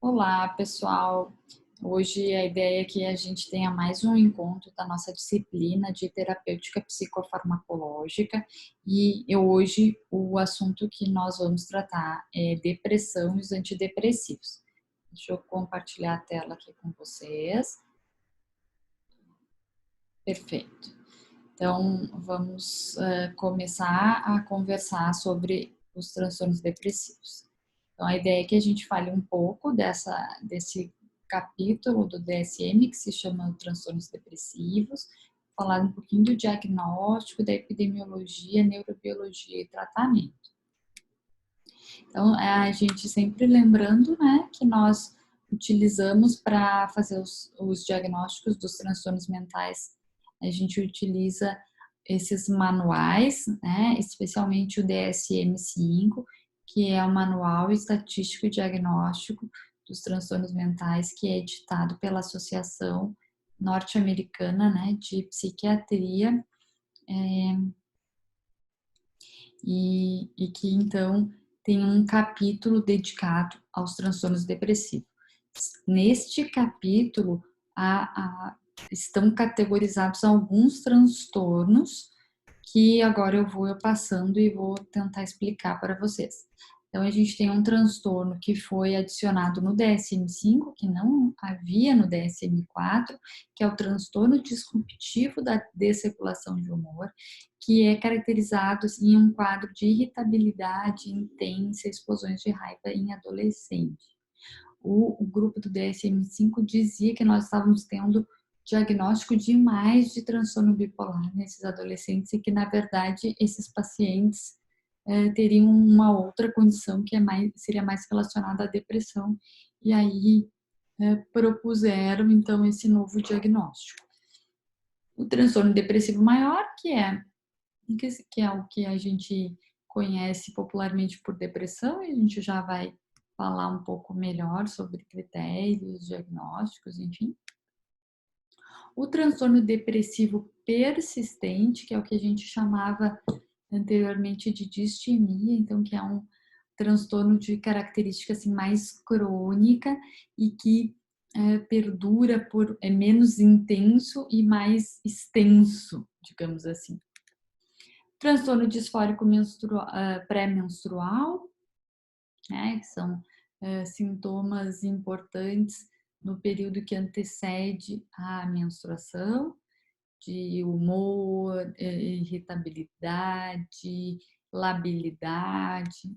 Olá, pessoal. Hoje a ideia é que a gente tenha mais um encontro da nossa disciplina de terapêutica psicofarmacológica e hoje o assunto que nós vamos tratar é depressão e os antidepressivos. Deixa eu compartilhar a tela aqui com vocês. Perfeito. Então, vamos começar a conversar sobre os transtornos depressivos. Então, a ideia é que a gente fale um pouco desse capítulo do DSM, que se chama Transtornos Depressivos, falar um pouquinho do diagnóstico, da epidemiologia, neurobiologia e tratamento. Então, a gente sempre lembrando, né, que nós utilizamos para fazer os diagnósticos dos transtornos mentais, a gente utiliza esses manuais, né, especialmente o DSM-5, que é o Manual Estatístico e Diagnóstico dos Transtornos Mentais, que é editado pela Associação Norte-Americana, né, de Psiquiatria, e que então tem um capítulo dedicado aos transtornos depressivos. Neste capítulo estão categorizados alguns transtornos que agora eu vou passando e vou tentar explicar para vocês. Então, a gente tem um transtorno que foi adicionado no DSM-5, que não havia no DSM-4, que é o transtorno disruptivo da desregulação de humor, que é caracterizado em um quadro de irritabilidade intensa, explosões de raiva em adolescente. O grupo do DSM-5 dizia que nós estávamos tendo diagnóstico demais de transtorno bipolar nesses adolescentes e que, na verdade, esses pacientes teriam uma outra condição que seria mais relacionada à depressão. E aí propuseram, então, esse novo diagnóstico. O transtorno depressivo maior, que é o que a gente conhece popularmente por depressão, e a gente já vai falar um pouco melhor sobre critérios, diagnósticos, enfim. O transtorno depressivo persistente, que é o que a gente chamava anteriormente de distimia, então que é um transtorno de característica assim, mais crônica e que perdura é menos intenso e mais extenso, digamos assim. Transtorno disfórico pré-menstrual, né, que são sintomas importantes no período que antecede a menstruação, de humor, irritabilidade, labilidade.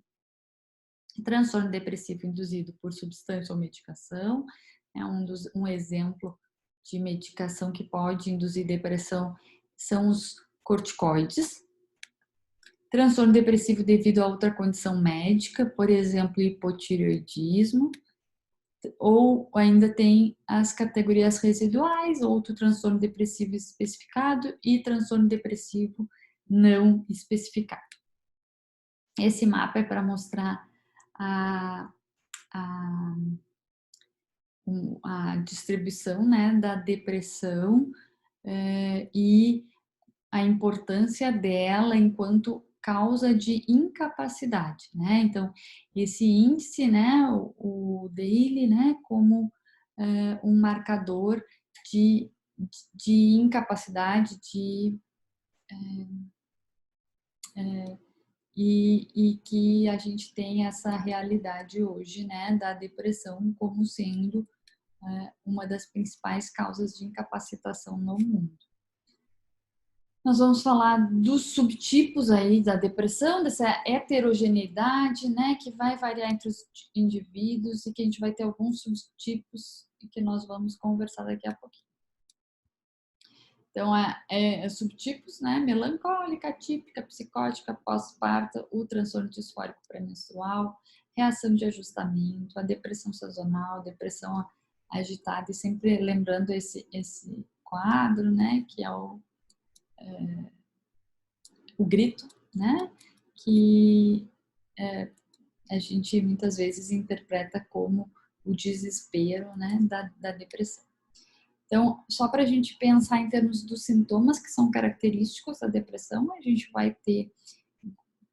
Transtorno depressivo induzido por substância ou medicação, é um exemplo de medicação que pode induzir depressão são os corticoides. Transtorno depressivo devido a outra condição médica, por exemplo, hipotireoidismo, ou ainda tem as categorias residuais, outro transtorno depressivo especificado e transtorno depressivo não especificado. Esse mapa é para mostrar a distribuição, né, da depressão e a importância dela enquanto causa de incapacidade, né? Então, esse índice, né, o DAILY, né, como um marcador de incapacidade e que a gente tem essa realidade hoje, né, da depressão como sendo uma das principais causas de incapacitação no mundo. Nós vamos falar dos subtipos aí da depressão, dessa heterogeneidade, né, que vai variar entre os indivíduos e que a gente vai ter alguns subtipos e que nós vamos conversar daqui a pouquinho. Então, subtipos, né, melancólica, típica, psicótica, pós-parto, o transtorno disfórico pré-menstrual, reação de ajustamento, a depressão sazonal, depressão agitada, e sempre lembrando esse quadro, né, que é o grito, né, que a gente muitas vezes interpreta como o desespero, né, da depressão. Então, só para a gente pensar em termos dos sintomas que são característicos da depressão, a gente vai ter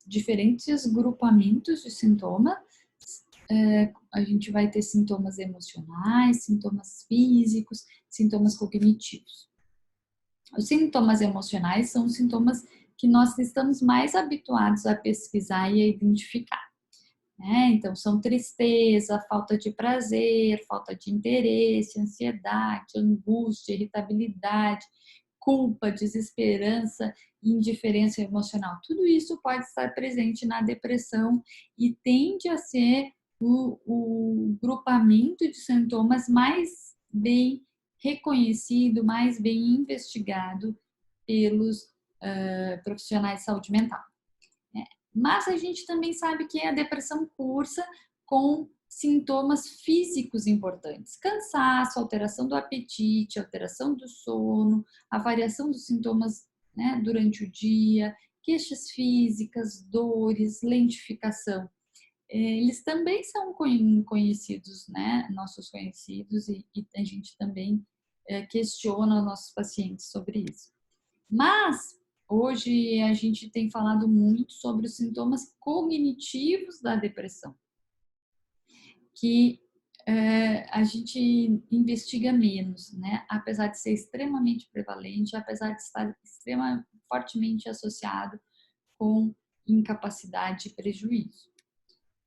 diferentes grupamentos de sintomas a gente vai ter sintomas emocionais, sintomas físicos, sintomas cognitivos. Os sintomas emocionais são os sintomas que nós estamos mais habituados a pesquisar e a identificar, né? Então, são tristeza, falta de prazer, falta de interesse, ansiedade, angústia, irritabilidade, culpa, desesperança, indiferença emocional. Tudo isso pode estar presente na depressão e tende a ser o grupamento de sintomas mais bem reconhecido, mais bem investigado pelos profissionais de saúde mental. Mas a gente também sabe que a depressão cursa com sintomas físicos importantes: cansaço, alteração do apetite, alteração do sono, a variação dos sintomas, né, durante o dia, queixas físicas, dores, lentificação. Eles também são conhecidos, né, nossos conhecidos, e a gente também questiona nossos pacientes sobre isso. Mas hoje a gente tem falado muito sobre os sintomas cognitivos da depressão, que a gente investiga menos, né? Apesar de ser extremamente prevalente, apesar de estar fortemente associado com incapacidade e prejuízo.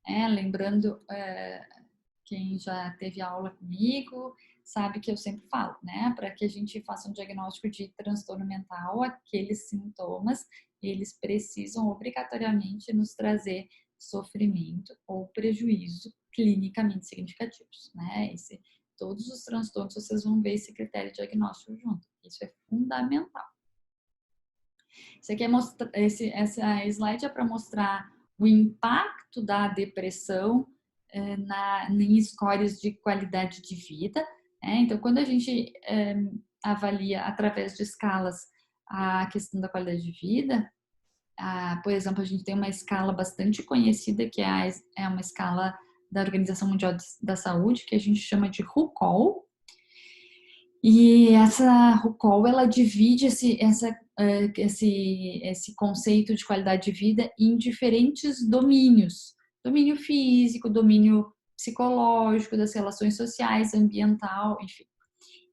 Lembrando, quem já teve aula comigo sabe que eu sempre falo, né? Para que a gente faça um diagnóstico de transtorno mental, aqueles sintomas, eles precisam obrigatoriamente nos trazer sofrimento ou prejuízo clinicamente significativos, né? Todos os transtornos vocês vão ver esse critério diagnóstico junto. Isso é fundamental. Isso aqui essa slide é para mostrar o impacto da depressão em scores de qualidade de vida. Então, quando a gente avalia através de escalas a questão da qualidade de vida, por exemplo, a gente tem uma escala bastante conhecida, que é uma escala da Organização Mundial da Saúde, que a gente chama de RUCOL. E essa RUCOL, ela divide esse conceito de qualidade de vida em diferentes domínios. Domínio físico, domínio psicológico, das relações sociais, ambiental, enfim.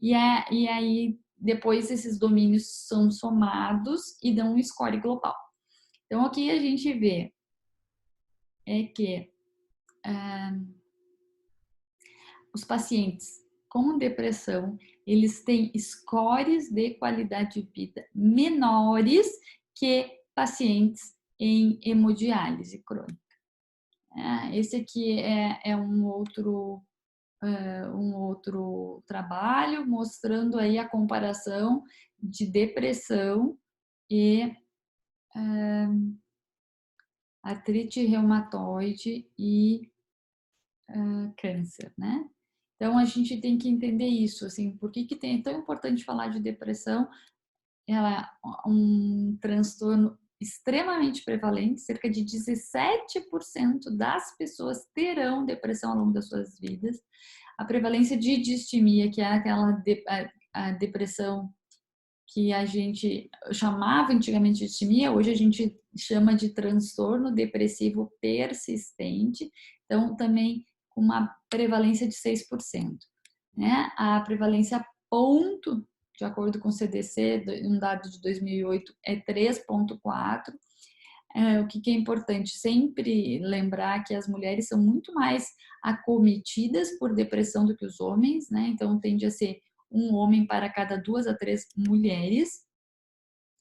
E aí, depois, esses domínios são somados e dão um score global. Então, o que a gente vê é que os pacientes com depressão, eles têm scores de qualidade de vida menores que pacientes em hemodiálise crônica. Esse aqui é um outro trabalho mostrando aí a comparação de depressão e artrite reumatoide e câncer, né? Então a gente tem que entender isso, assim, por que é tão importante falar de depressão? Ela é um transtorno extremamente prevalente, cerca de 17% das pessoas terão depressão ao longo das suas vidas. A prevalência de distimia, que é aquela a depressão que a gente chamava antigamente de distimia, hoje a gente chama de transtorno depressivo persistente, então também com uma prevalência de 6%. Né? A prevalência ponto, de acordo com o CDC, um dado de 2008, é 3,4%. O que é importante sempre lembrar que as mulheres são muito mais acometidas por depressão do que os homens, né? Então tende a ser um homem para cada 2 a 3 mulheres.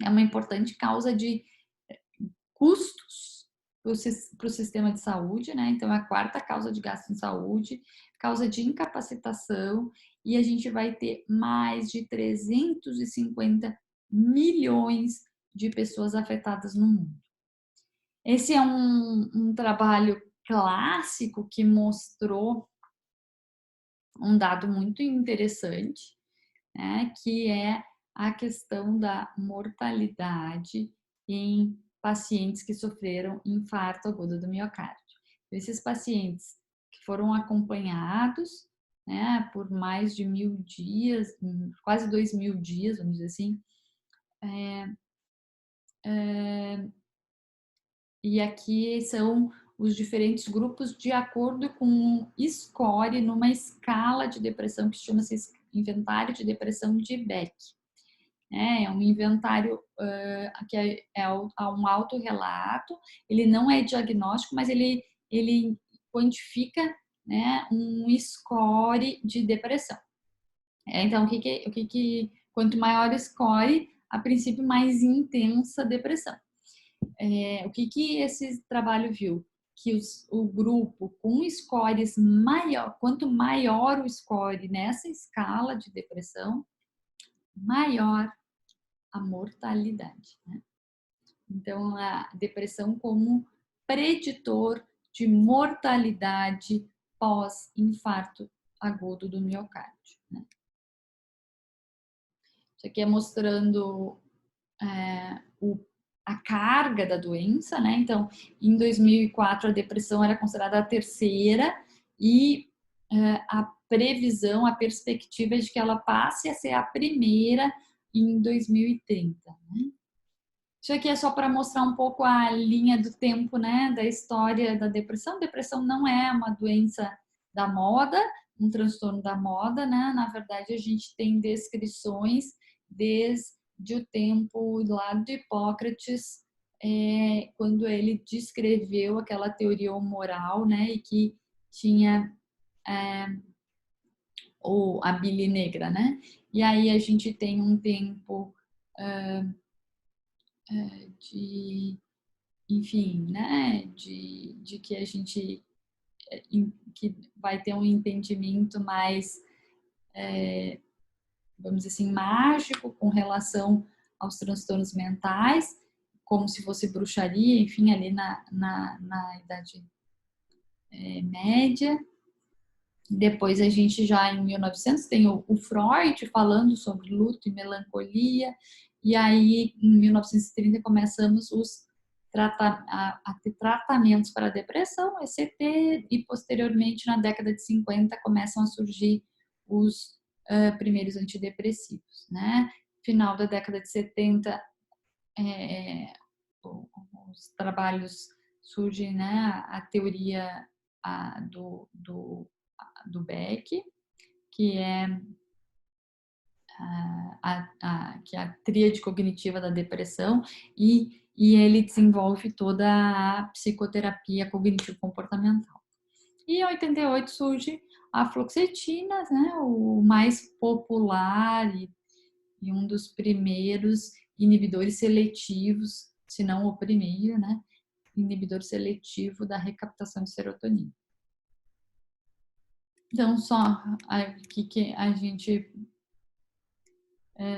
É uma importante causa de custos para o sistema de saúde, né? Então, é a quarta causa de gasto em saúde, causa de incapacitação, e a gente vai ter mais de 350 milhões de pessoas afetadas no mundo. Esse é um trabalho clássico que mostrou um dado muito interessante, né, que é a questão da mortalidade em pacientes que sofreram infarto agudo do miocárdio. Esses pacientes que foram acompanhados, né, por mais de 1.000 dias, quase 2.000 dias, vamos dizer assim, e aqui são os diferentes grupos de acordo com um score numa escala de depressão que chama-se Inventário de Depressão de Beck. É um inventário que é um autorrelato, ele não é diagnóstico, mas ele quantifica, né, um score de depressão. Então, quanto maior o score, a princípio mais intensa a depressão. O que esse trabalho viu? Que o grupo com scores maior, quanto maior o score nessa escala de depressão, maior a mortalidade, né? Então, a depressão como preditor de mortalidade pós-infarto agudo do miocárdio, né? Isso aqui é mostrando a carga da doença, né? Então, em 2004, a depressão era considerada a terceira e a previsão, a perspectiva é de que ela passe a ser a primeira em 2030, né? Isso aqui é só para mostrar um pouco a linha do tempo, né, da história da depressão. Depressão não é uma doença da moda, um transtorno da moda, né? Na verdade, a gente tem descrições desde o tempo lá de Hipócrates, quando ele descreveu aquela teoria moral, né, e que tinha a bile negra, né? E aí a gente tem um tempo de, enfim, né, de que a gente que vai ter um entendimento mais, vamos dizer assim, mágico com relação aos transtornos mentais, como se fosse bruxaria, enfim, ali na Idade Média. Depois a gente já em 1900 tem o Freud falando sobre luto e melancolia, e aí em 1930 começamos a ter tratamentos para a depressão, ECT, e posteriormente na década de 50 começam a surgir os primeiros antidepressivos, né? Final da década de 70 os trabalhos surgem, né? A teoria do Beck, que é que é a tríade cognitiva da depressão, e ele desenvolve toda a psicoterapia cognitivo-comportamental. E em 88 surge a fluoxetina, né, o mais popular e um dos primeiros inibidores seletivos, se não o primeiro, né, inibidor seletivo da recaptação de serotonina. Então, só aqui que a gente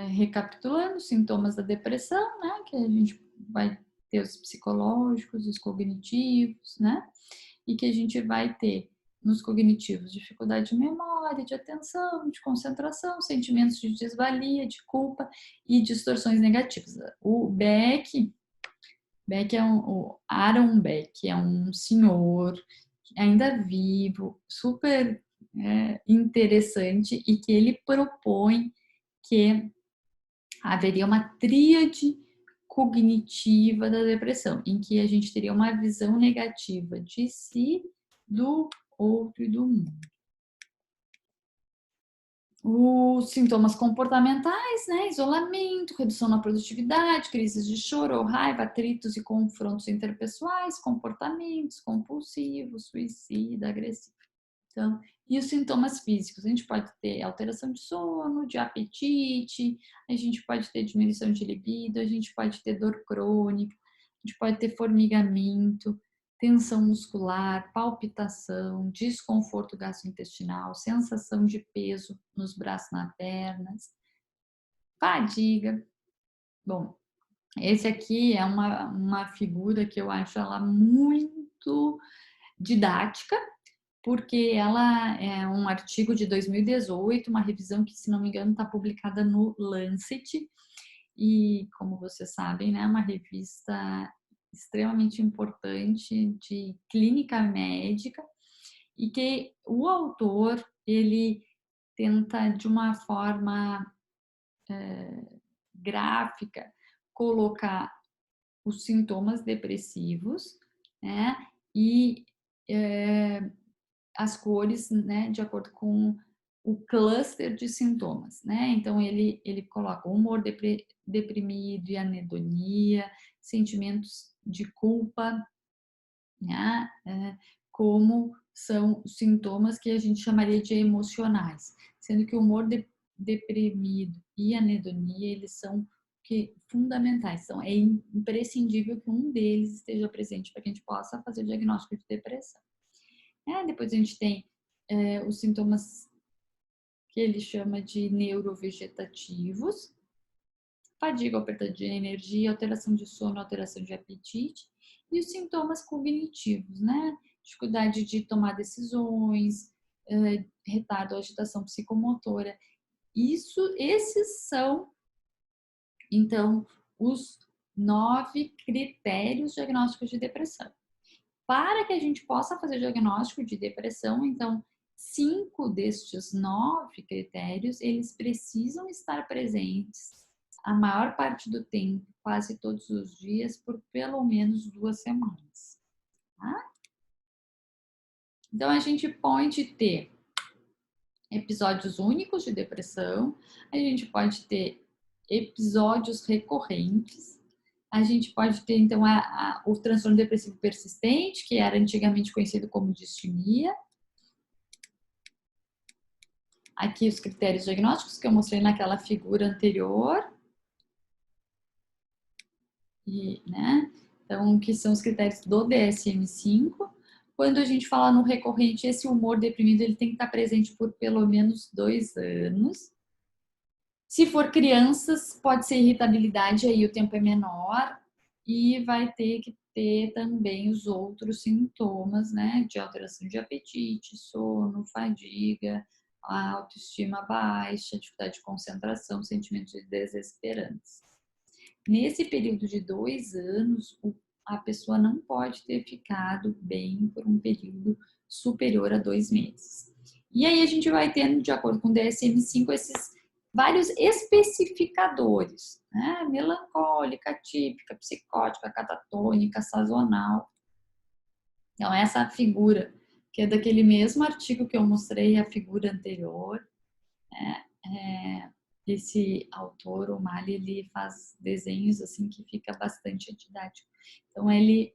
recapitulando, sintomas da depressão, né? Que a gente vai ter os psicológicos, os cognitivos, né? E que a gente vai ter nos cognitivos dificuldade de memória, de atenção, de concentração, sentimentos de desvalia, de culpa e distorções negativas. O Beck o Aaron Beck é um senhor ainda vivo, super interessante, e que ele propõe que haveria uma tríade cognitiva da depressão, em que a gente teria uma visão negativa de si, do outro e do mundo. Os sintomas comportamentais, né? Isolamento, redução na produtividade, crises de choro ou raiva, atritos e confrontos interpessoais, comportamentos compulsivos, suicida, agressivo. Então, e os sintomas físicos? A gente pode ter alteração de sono, de apetite, a gente pode ter diminuição de libido, a gente pode ter dor crônica, a gente pode ter formigamento, tensão muscular, palpitação, desconforto gastrointestinal, sensação de peso nos braços, nas pernas, fadiga. Bom, esse aqui é uma figura que eu acho ela muito didática, porque ela é um artigo de 2018, uma revisão que, se não me engano, está publicada no Lancet, e, como vocês sabem, né, uma revista extremamente importante de clínica médica, e que o autor, ele tenta, de uma forma gráfica, colocar os sintomas depressivos, né, e as cores, né, de acordo com o cluster de sintomas, né? Então, ele coloca humor deprimido e anedonia, sentimentos de culpa, né? Como são os sintomas que a gente chamaria de emocionais, sendo que o humor deprimido e anedonia, eles são fundamentais. Então, é imprescindível que um deles esteja presente para que a gente possa fazer o diagnóstico de depressão. Depois a gente tem os sintomas que ele chama de neurovegetativos, fadiga, perda de energia, alteração de sono, alteração de apetite, e os sintomas cognitivos, né? Dificuldade de tomar decisões, retardo ou agitação psicomotora. Esses são, então, os 9 critérios diagnósticos de depressão. Para que a gente possa fazer diagnóstico de depressão, então, 5 destes 9 critérios, eles precisam estar presentes a maior parte do tempo, quase todos os dias, por pelo menos 2 semanas. Tá? Então, a gente pode ter episódios únicos de depressão, a gente pode ter episódios recorrentes, a gente pode ter, então, o transtorno depressivo persistente, que era antigamente conhecido como distimia. Aqui os critérios diagnósticos que eu mostrei naquela figura anterior. Né? Então, que são os critérios do DSM-5. Quando a gente fala no recorrente, esse humor deprimido ele tem que estar presente por pelo menos 2 anos. Se for crianças, pode ser irritabilidade, aí o tempo é menor e vai ter que ter também os outros sintomas, né, de alteração de apetite, sono, fadiga, autoestima baixa, dificuldade de concentração, sentimentos de desesperança. Nesse período de 2 anos, a pessoa não pode ter ficado bem por um período superior a 2 meses. E aí a gente vai tendo, de acordo com o DSM-5, esses vários especificadores, né? Melancólica, típica, psicótica, catatônica, sazonal. Então, essa figura, que é daquele mesmo artigo que eu mostrei, a figura anterior, esse autor, o Mali, ele faz desenhos assim que fica bastante didático. Então, ele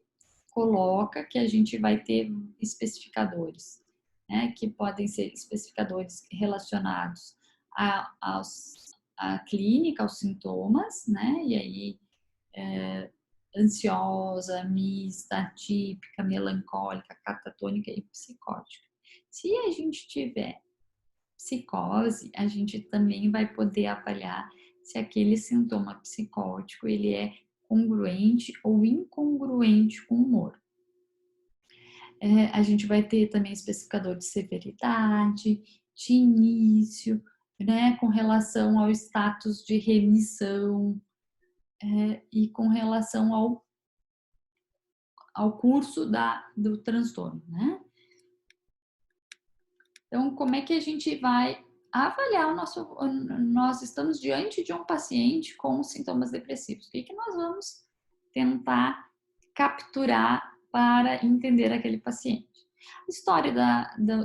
coloca que a gente vai ter especificadores, né? Que podem ser especificadores relacionados à clínica, aos sintomas, né? E aí, ansiosa, mista, atípica, melancólica, catatônica e psicótica. Se a gente tiver psicose, a gente também vai poder avaliar se aquele sintoma psicótico ele é congruente ou incongruente com o humor. A gente vai ter também especificador de severidade, de início, né, com relação ao status de remissão e com relação ao curso do transtorno, né? Então, como é que a gente vai avaliar o nosso... Nós estamos diante de um paciente com sintomas depressivos. O que nós vamos tentar capturar para entender aquele paciente? A história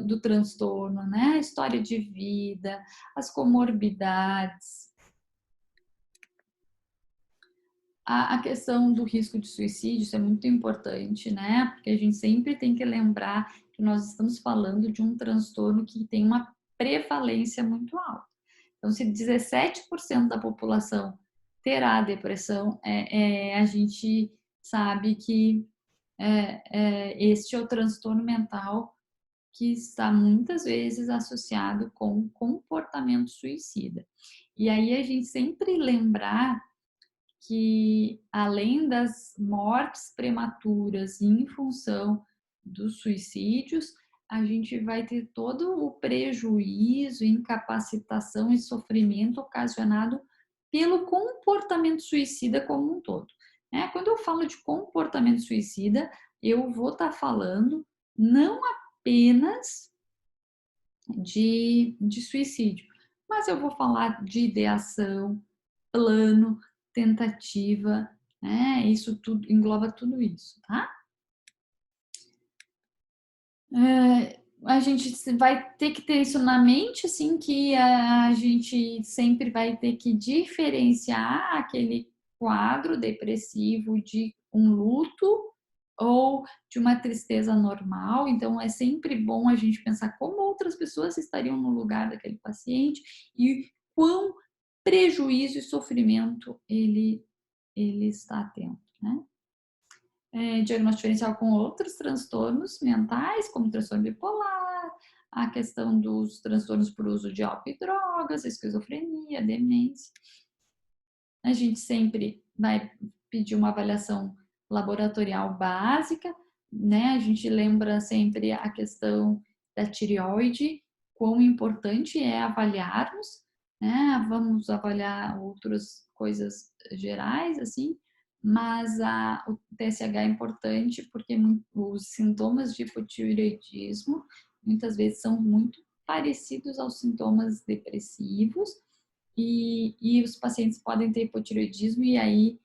do transtorno, né? A história de vida, as comorbidades, a questão do risco de suicídio, isso é muito importante, né? Porque a gente sempre tem que lembrar que nós estamos falando de um transtorno que tem uma prevalência muito alta. Então, se 17% da população terá depressão, a gente sabe que este é o transtorno mental que está muitas vezes associado com comportamento suicida. E aí a gente sempre lembrar que, além das mortes prematuras em função dos suicídios, a gente vai ter todo o prejuízo, incapacitação e sofrimento ocasionado pelo comportamento suicida como um todo. Quando eu falo de comportamento suicida, eu vou estar falando não apenas de suicídio, mas eu vou falar de ideação, plano, tentativa, né? Isso tudo engloba tudo isso, tá? A gente vai ter que ter isso na mente, assim, que a gente sempre vai ter que diferenciar aquele quadro depressivo de um luto ou de uma tristeza normal. Então, é sempre bom a gente pensar como outras pessoas estariam no lugar daquele paciente e quão prejuízo e sofrimento ele está tendo, né? Diagnóstico diferencial com outros transtornos mentais, como transtorno bipolar, a questão dos transtornos por uso de álcool e drogas, esquizofrenia, demência. A gente sempre vai pedir uma avaliação laboratorial básica, né? A gente lembra sempre a questão da tireoide, quão importante é avaliarmos, né? Vamos avaliar outras coisas gerais, assim, mas o TSH é importante porque os sintomas de hipotireoidismo muitas vezes são muito parecidos aos sintomas depressivos e os pacientes podem ter hipotireoidismo e aí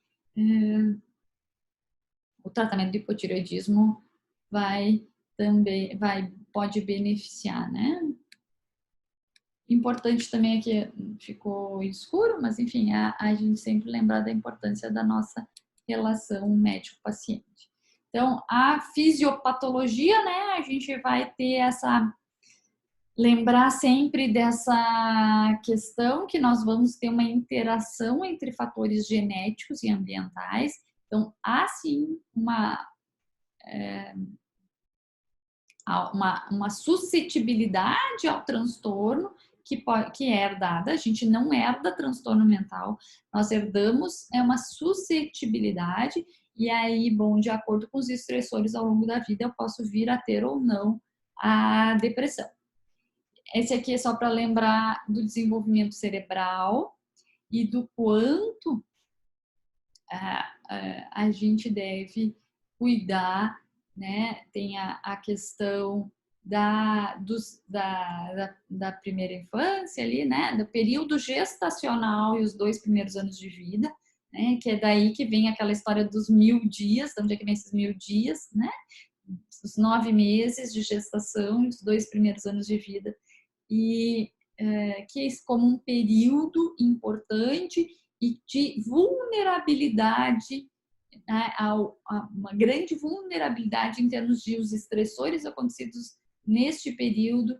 o tratamento do hipotireoidismo pode beneficiar, né? Importante também é que ficou escuro, mas enfim, a gente sempre lembrar da importância da nossa relação médico-paciente. Então, a fisiopatologia, né, a gente vai ter lembrar sempre dessa questão que nós vamos ter uma interação entre fatores genéticos e ambientais. Então, há sim uma suscetibilidade ao transtorno que é herdada. A gente não herda transtorno mental, nós herdamos uma suscetibilidade. E aí, bom, de acordo com os estressores ao longo da vida, eu posso vir a ter ou não a depressão. Esse aqui é só para lembrar do desenvolvimento cerebral e do quanto a gente deve cuidar, né? Tem a questão da primeira infância ali, né? Do período gestacional e os 2 primeiros anos de vida, né? Que é daí que vem aquela história dos 1000 dias, de onde é que vem esses 1000 dias, né? Os 9 meses de gestação e os 2 primeiros anos de vida. E que é como um período importante e de vulnerabilidade, né, uma grande vulnerabilidade em termos de os estressores acontecidos neste período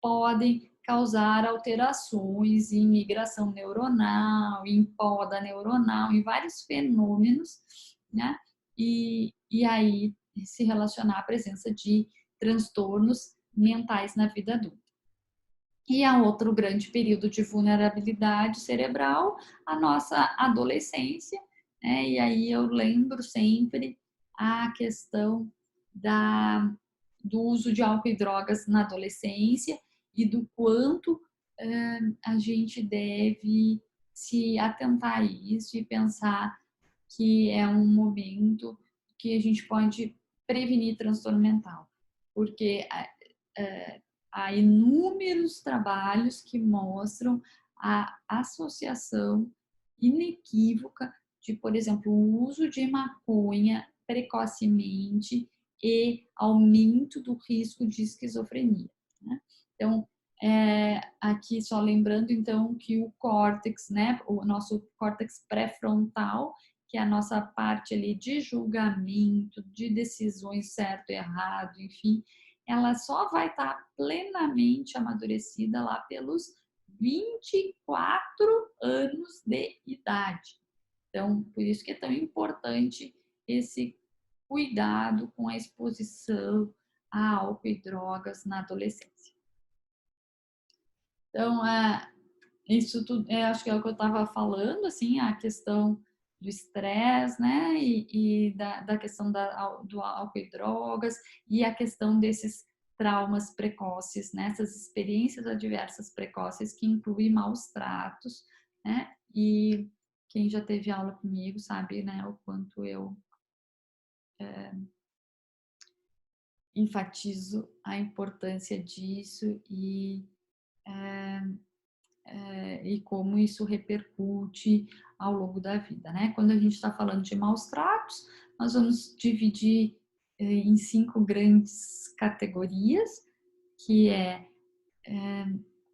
podem causar alterações em migração neuronal, em poda neuronal, em vários fenômenos, né? E aí se relacionar à presença de transtornos mentais na vida adulta. E há outro grande período de vulnerabilidade cerebral, a nossa adolescência, né? E aí eu lembro sempre a questão do uso de álcool e drogas na adolescência e do quanto a gente deve se atentar a isso e pensar que é um momento que a gente pode prevenir transtorno mental, porque há inúmeros trabalhos que mostram a associação inequívoca de, por exemplo, o uso de maconha precocemente e aumento do risco de esquizofrenia, né? Então, aqui só lembrando então que o córtex, né, o nosso córtex pré-frontal, que é a nossa parte ali de julgamento, de decisões certo e errado, enfim, ela só vai estar plenamente amadurecida lá pelos 24 anos de idade. Então, por isso que é tão importante esse cuidado com a exposição a álcool e drogas na adolescência. Então, isso tudo, acho que é o que eu estava falando, assim, a questão do estresse, né, e da questão do álcool e drogas, e a questão desses traumas precoces, né, essas experiências adversas precoces que incluem maus tratos, né, e quem já teve aula comigo sabe, né, o quanto eu enfatizo a importância disso e como isso repercute ao longo da vida, né? Quando a gente está falando de maus tratos, nós vamos dividir em 5 grandes categorias, que é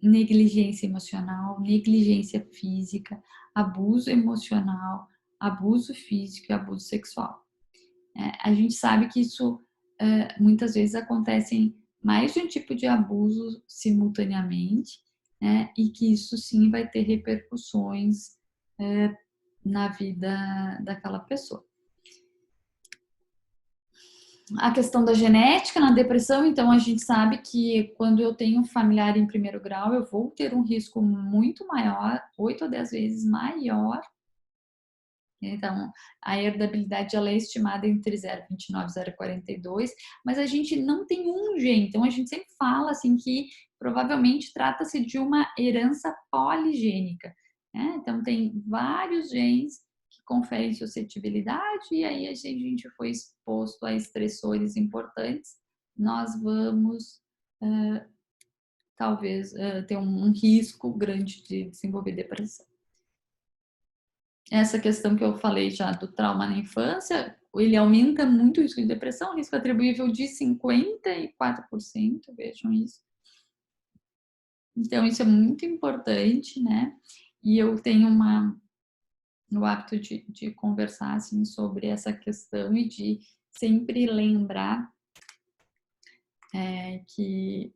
negligência emocional, negligência física, abuso emocional, abuso físico e abuso sexual. A gente sabe que isso muitas vezes acontece mais de um tipo de abuso simultaneamente, né? E que isso sim vai ter repercussões na vida daquela pessoa. A questão da genética na depressão, então a gente sabe que quando eu tenho um familiar em primeiro grau, eu vou ter um risco muito maior, 8 a 10 vezes maior. Então, a herdabilidade ela é estimada entre 0,29 e 0,42, mas a gente não tem um gene, então a gente sempre fala assim que provavelmente trata-se de uma herança poligênica, né? Então tem vários genes que conferem suscetibilidade e aí a gente foi exposto a estressores importantes, nós vamos talvez ter um risco grande de desenvolver depressão. Essa questão que eu falei já do trauma na infância, ele aumenta muito o risco de depressão, risco atribuível de 54%, vejam isso. Então, isso é muito importante, né? E eu tenho o hábito de conversar, assim, sobre essa questão e de sempre lembrar que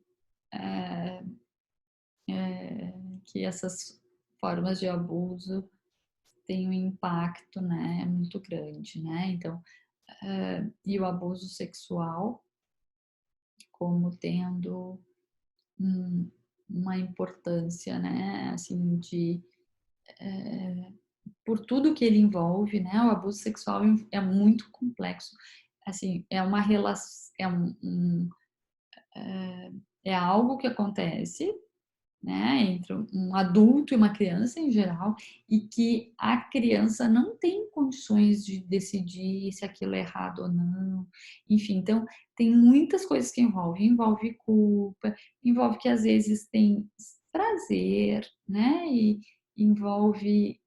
essas formas de abuso têm um impacto, né, muito grande, né? Então, e o abuso sexual como tendo uma importância, né, assim, por tudo que ele envolve, né, o abuso sexual é muito complexo, assim, é uma relação, é algo que acontece, né, entre um adulto e uma criança em geral, e que a criança não tem condições de decidir se aquilo é errado ou não. Enfim, então tem muitas coisas que envolve culpa, envolve que às vezes tem prazer, né, e envolve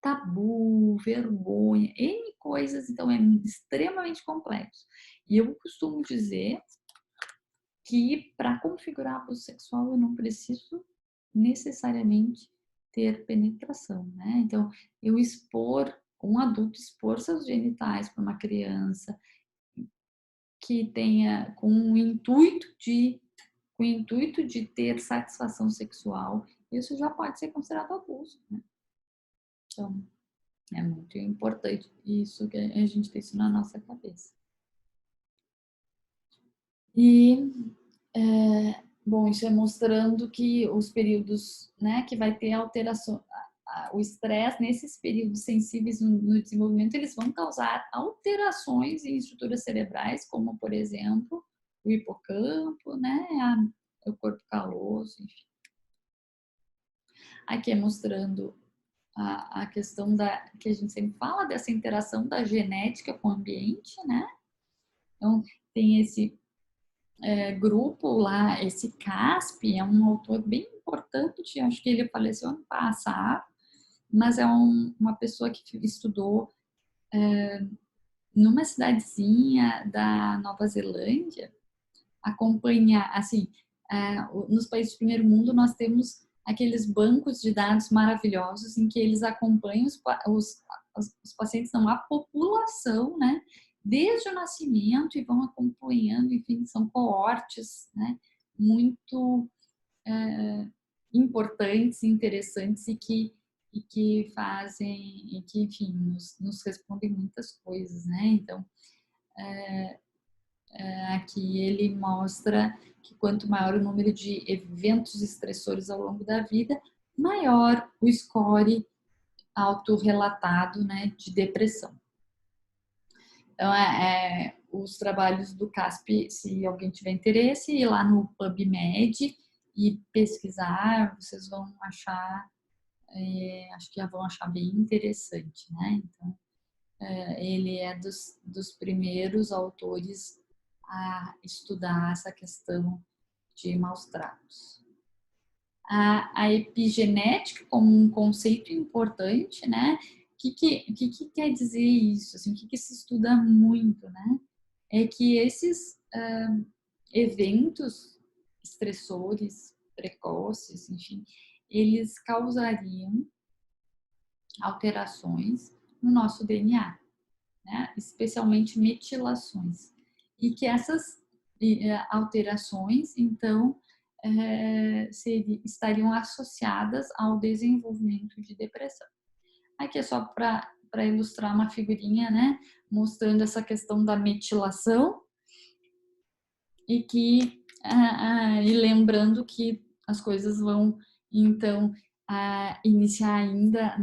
tabu, vergonha, N coisas, então é extremamente complexo. E eu costumo dizer que para configurar abuso sexual eu não preciso necessariamente ter penetração, né? Então, um adulto expor seus genitais para uma criança que tenha com o intuito de ter satisfação sexual, isso já pode ser considerado abuso, né? Então, é muito importante isso que a gente tem isso na nossa cabeça. E bom, isso é mostrando que os períodos, né, que vai ter alteração, o estresse nesses períodos sensíveis no desenvolvimento, eles vão causar alterações em estruturas cerebrais, como, por exemplo, o hipocampo, né, o corpo caloso, enfim. Aqui é mostrando a questão que a gente sempre fala dessa interação da genética com o ambiente, né? Então, tem esse grupo lá, esse Caspi, é um autor bem importante, acho que ele faleceu ano passado, mas é uma pessoa que estudou numa cidadezinha da Nova Zelândia, acompanha, assim, nos países do primeiro mundo nós temos aqueles bancos de dados maravilhosos em que eles acompanham os pacientes, não, a população, né, desde o nascimento e vão acompanhando, enfim, são coortes, né, muito importantes, interessantes e que fazem, e que, enfim, nos respondem muitas coisas, né? Então, aqui ele mostra que quanto maior o número de eventos estressores ao longo da vida, maior o score autorrelatado, né, de depressão. Então, os trabalhos do CASP, se alguém tiver interesse, ir lá no PubMed e pesquisar, vocês vão achar, acho que já vão achar bem interessante, né? Então, ele é dos primeiros autores a estudar essa questão de maus tratos. A epigenética como um conceito importante, né? O que quer dizer isso? Assim, o que se estuda muito, né? é que esses eventos estressores precoces, enfim, eles causariam alterações no nosso DNA, né? Especialmente metilações. E que essas alterações, então, estariam associadas ao desenvolvimento de depressão. Aqui é só para ilustrar uma figurinha, né? Mostrando essa questão da metilação e que e lembrando que as coisas vão então iniciar ainda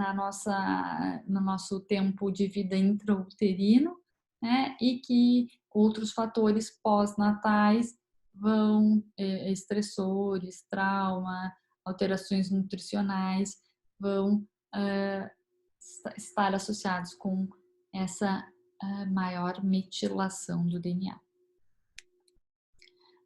no nosso tempo de vida intrauterino, né? E que outros fatores pós-natais vão estressores, trauma, alterações nutricionais vão estar associados com essa maior metilação do DNA.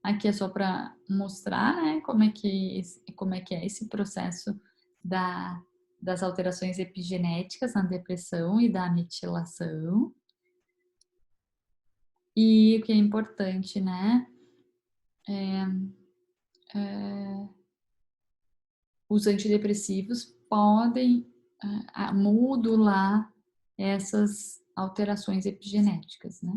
Aqui é só para mostrar, né, como é que é esse processo das alterações epigenéticas na depressão e da metilação. E o que é importante, né, os antidepressivos podem modular essas alterações epigenéticas, né?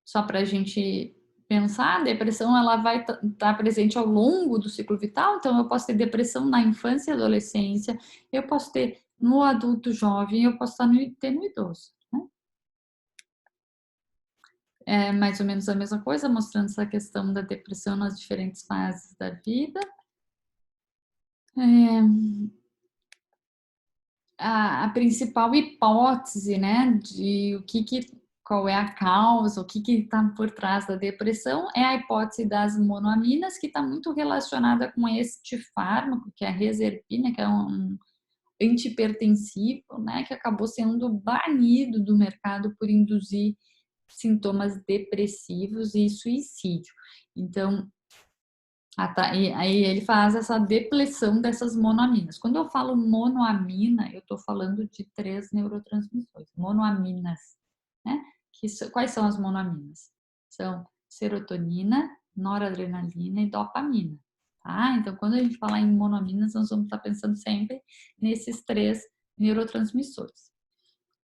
Só para a gente pensar, a depressão ela vai estar presente ao longo do ciclo vital, então eu posso ter depressão na infância e adolescência, eu posso ter no adulto jovem, eu posso ter no idoso, né? É mais ou menos a mesma coisa, mostrando essa questão da depressão nas diferentes fases da vida. A principal hipótese, né, de qual é a causa, o que está por trás da depressão, é a hipótese das monoaminas, que está muito relacionada com este fármaco, que é a reserpina, que é um antihipertensivo, né, que acabou sendo banido do mercado por induzir sintomas depressivos e suicídio. Então, e aí ele faz essa depressão dessas monoaminas. Quando eu falo monoamina, eu estou falando de 3 neurotransmissores, monoaminas, né? Quais são as monoaminas? São serotonina, noradrenalina e dopamina, tá? Então, quando a gente falar em monoaminas, nós vamos estar pensando sempre nesses 3 neurotransmissores.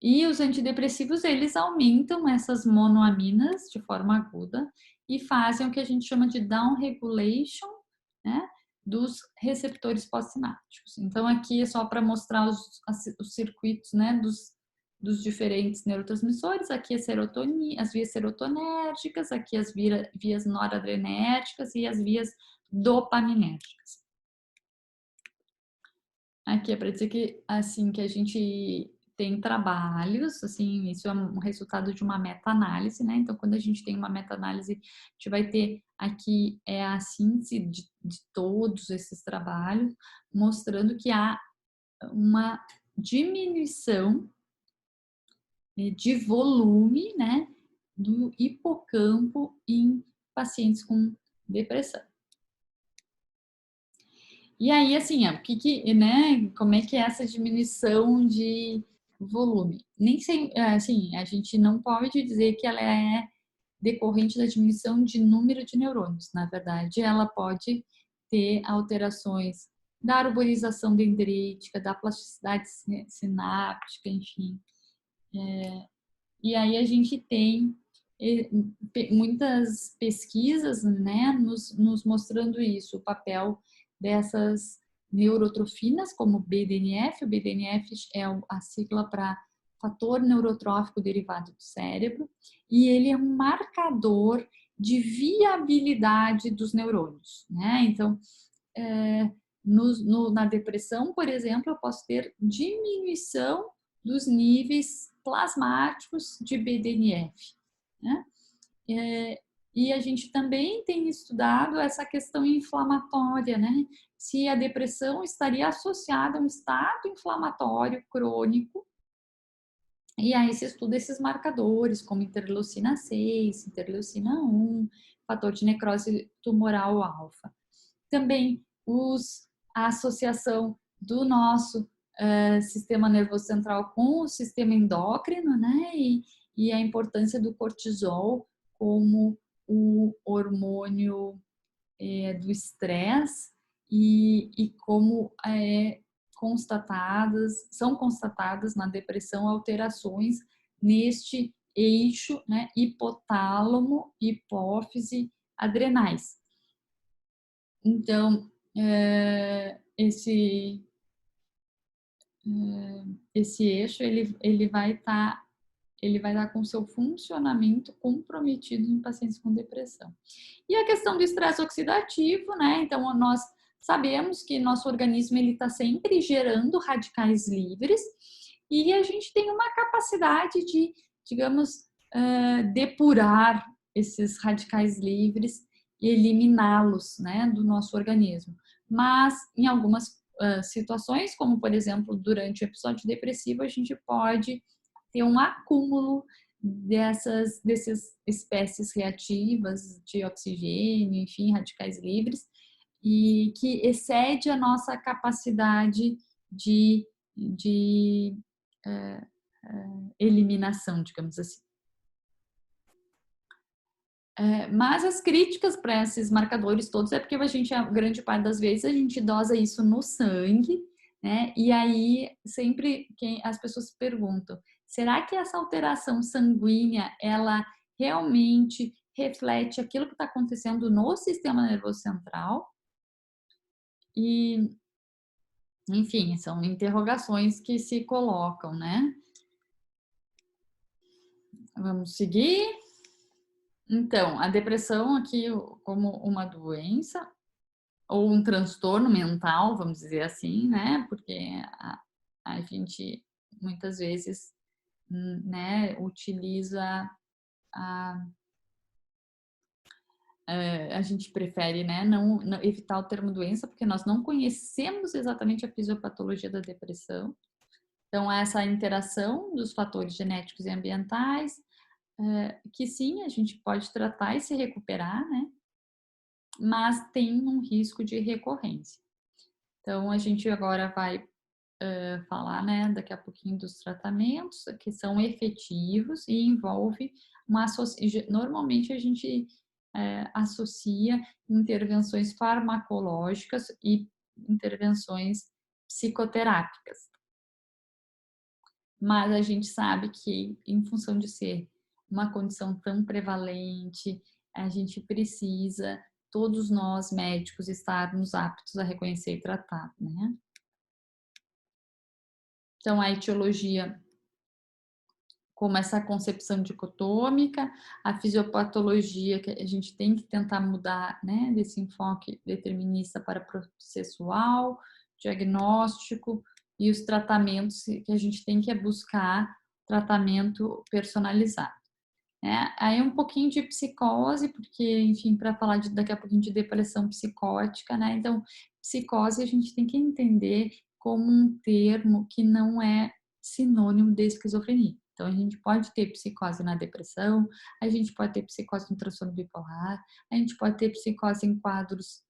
E os antidepressivos, eles aumentam essas monoaminas de forma aguda e fazem o que a gente chama de downregulation, né, dos receptores pós-sinápticos. Então, aqui é só para mostrar os circuitos, né, dos diferentes neurotransmissores. Aqui a serotonina, as vias serotonérgicas, aqui as vias noradrenérgicas e as vias dopaminérgicas. Aqui é para dizer que, assim, que a gente tem trabalhos, assim, isso é um resultado de uma meta-análise, né? Então, quando a gente tem uma meta-análise, a gente vai ter aqui a síntese de todos esses trabalhos, mostrando que há uma diminuição de volume, né, do hipocampo em pacientes com depressão. E aí, assim, né, como é que é essa diminuição de volume? Nem sei, assim, a gente não pode dizer que ela é decorrente da diminuição de número de neurônios. Na verdade, ela pode ter alterações da arborização dendrítica, da plasticidade sináptica, enfim. E aí a gente tem muitas pesquisas, né, nos mostrando isso, o papel dessas neurotrofinas, como o BDNF. O BDNF é a sigla para fator neurotrófico derivado do cérebro, e ele é um marcador de viabilidade dos neurônios, né? Então, na depressão, por exemplo, eu posso ter diminuição dos níveis plasmáticos de BDNF, né? E a gente também tem estudado essa questão inflamatória, né? Se a depressão estaria associada a um estado inflamatório crônico, e aí se estuda esses marcadores, como interleucina 6, interleucina 1, fator de necrose tumoral alfa. Também a associação do nosso sistema nervoso central com o sistema endócrino, né? E a importância do cortisol como o hormônio do estresse e como são constatadas na depressão alterações neste eixo, né, hipotálamo, hipófise, adrenais. Então, esse eixo ele vai estar com seu funcionamento comprometido em pacientes com depressão. E a questão do estresse oxidativo, né? Então, nós sabemos que nosso organismo ele está sempre gerando radicais livres e a gente tem uma capacidade de, digamos, depurar esses radicais livres e eliminá-los, né, do nosso organismo. Mas, em algumas situações, como, por exemplo, durante o episódio depressivo, a gente pode ter um acúmulo dessas espécies reativas de oxigênio, enfim, radicais livres, e que excede a nossa capacidade de eliminação, digamos assim. Mas as críticas para esses marcadores todos é porque a gente, a grande parte das vezes, a gente dosa isso no sangue, né? E aí sempre as pessoas perguntam: será que essa alteração sanguínea ela realmente reflete aquilo que está acontecendo no sistema nervoso central? E, enfim, são interrogações que se colocam, né? Vamos seguir. Então, a depressão aqui como uma doença ou um transtorno mental, vamos dizer assim, né? Porque a gente muitas vezes, né, utiliza a gente prefere, né, não evitar o termo doença, porque nós não conhecemos exatamente a fisiopatologia da depressão. Então, essa interação dos fatores genéticos e ambientais, que sim, a gente pode tratar e se recuperar, né? Mas tem um risco de recorrência. Então, a gente agora vai falar, né, daqui a pouquinho dos tratamentos que são efetivos e envolve normalmente a gente associa intervenções farmacológicas e intervenções psicoterápicas. Mas a gente sabe que, em função de ser uma condição tão prevalente, a gente precisa, todos nós médicos, estarmos aptos a reconhecer e tratar, né? Então, a etiologia, como essa concepção dicotômica, a fisiopatologia, que a gente tem que tentar mudar, né, desse enfoque determinista para processual, diagnóstico e os tratamentos que a gente tem que buscar tratamento personalizado. Né? Aí um pouquinho de psicose, porque, enfim, para falar daqui a pouquinho de depressão psicótica, né? Então, psicose a gente tem que entender como um termo que não é sinônimo de esquizofrenia. Então, a gente pode ter psicose na depressão, a gente pode ter psicose no transtorno bipolar, a gente pode ter psicose em quadros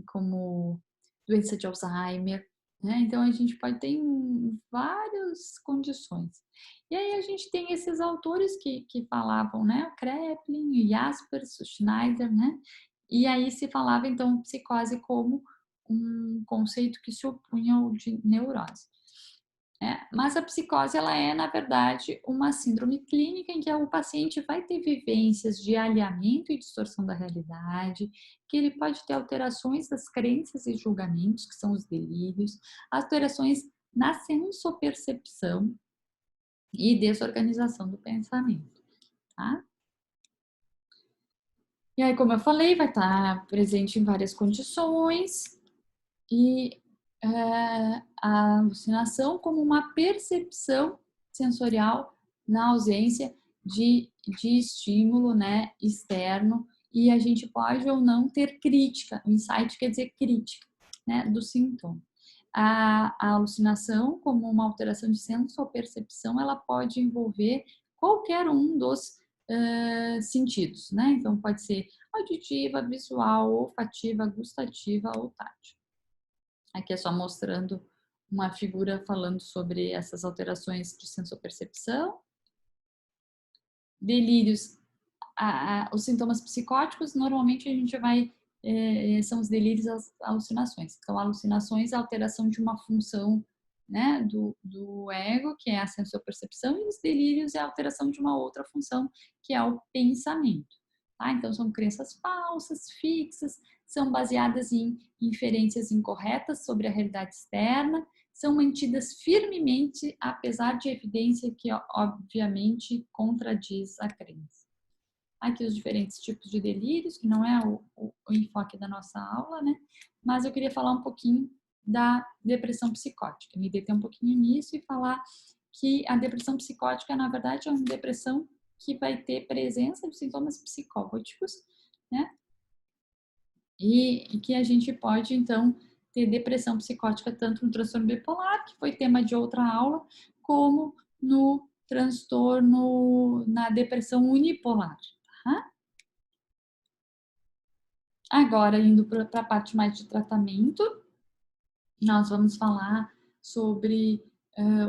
como doença de Alzheimer, né? Então, a gente pode ter em várias condições. E aí a gente tem esses autores que falavam, né? O Kraepelin, o Jaspers, o Schneider, né? E aí se falava, então, psicose como um conceito que se opunha ao de neurose. Mas a psicose, ela é, na verdade, uma síndrome clínica em que o paciente vai ter vivências de alinhamento e distorção da realidade, que ele pode ter alterações das crenças e julgamentos, que são os delírios, alterações na sensopercepção e desorganização do pensamento, tá? E aí, como eu falei, vai estar presente em várias condições e a alucinação como uma percepção sensorial na ausência de estímulo, né, externo, e a gente pode ou não ter crítica. O insight quer dizer crítica, né, do sintoma. A alucinação, como uma alteração de sensopercepção, ela pode envolver qualquer um dos sentidos, né? Então, pode ser auditiva, visual, olfativa, gustativa ou tátil. Aqui é só mostrando uma figura falando sobre essas alterações de sensopercepção. Delírios, os sintomas psicóticos, normalmente a gente vai, são os delírios, as alucinações. Então, alucinações é a alteração de uma função, né, do ego, que é a sensopercepção, e os delírios é a alteração de uma outra função, que é o pensamento. Tá? Então, são crenças falsas, fixas, são baseadas em inferências incorretas sobre a realidade externa, são mantidas firmemente, apesar de evidência que, obviamente, contradiz a crença. Aqui os diferentes tipos de delírios, que não é o enfoque da nossa aula, né? Mas eu queria falar um pouquinho da depressão psicótica, me deter um pouquinho nisso e falar que a depressão psicótica, na verdade, é uma depressão que vai ter presença de sintomas psicóticos, né? E que a gente pode, então, ter depressão psicótica tanto no transtorno bipolar, que foi tema de outra aula, como no transtorno, na depressão unipolar. Tá? Agora, indo para a parte mais de tratamento, nós vamos falar sobre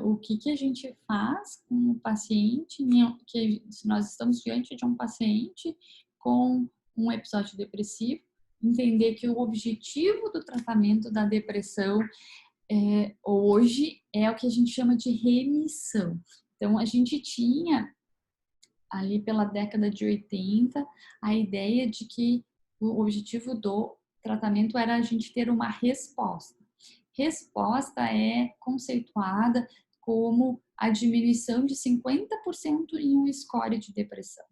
o que a gente faz com o paciente, que se nós estamos diante de um paciente com um episódio depressivo, entender que o objetivo do tratamento da depressão hoje é o que a gente chama de remissão. Então, a gente tinha, ali pela década de 80, a ideia de que o objetivo do tratamento era a gente ter uma resposta. Resposta é conceituada como a diminuição de 50% em um score de depressão.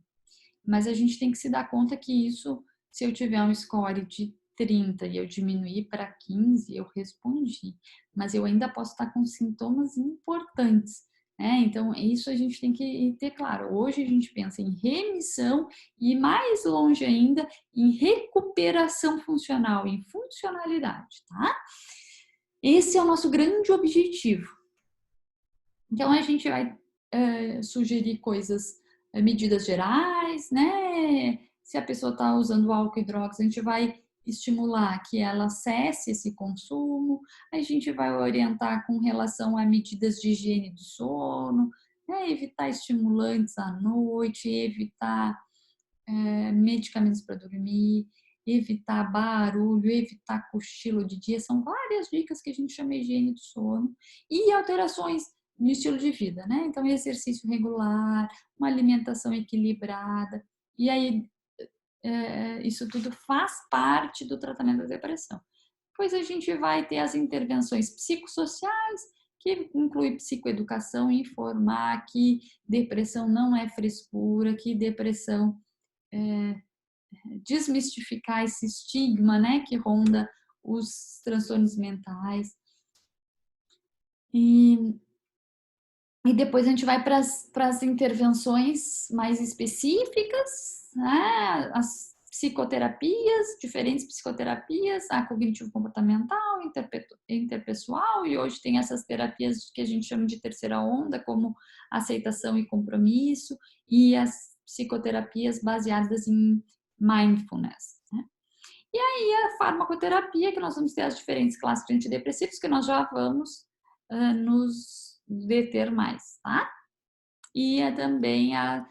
Mas a gente tem que se dar conta que isso, se eu tiver um score de 30 e eu diminuir para 15, eu respondi. Mas eu ainda posso estar com sintomas importantes. Então, isso a gente tem que ter claro. Hoje a gente pensa em remissão e, mais longe ainda, em recuperação funcional, em funcionalidade, tá? Esse é o nosso grande objetivo. Então, a gente vai sugerir coisas, medidas gerais, né? Se a pessoa está usando álcool e drogas, a gente vai estimular que ela cesse esse consumo, a gente vai orientar com relação a medidas de higiene do sono, né? Evitar estimulantes à noite, evitar medicamentos para dormir, evitar barulho, evitar cochilo de dia, são várias dicas que a gente chama de higiene do sono e alterações no estilo de vida, né? Então, exercício regular, uma alimentação equilibrada, e aí isso tudo faz parte do tratamento da depressão. Depois a gente vai ter as intervenções psicossociais, que inclui psicoeducação, informar que depressão não é frescura, que depressão desmistificar esse estigma, né, que ronda os transtornos mentais. E depois a gente vai para as intervenções mais específicas, né, as psicoterapias, diferentes psicoterapias, a cognitivo-comportamental, interpessoal, e hoje tem essas terapias que a gente chama de terceira onda, como aceitação e compromisso, e as psicoterapias baseadas em mindfulness. Né? E aí a farmacoterapia, que nós vamos ter as diferentes classes de antidepressivos, que nós já vamos nos deter mais, tá? E também a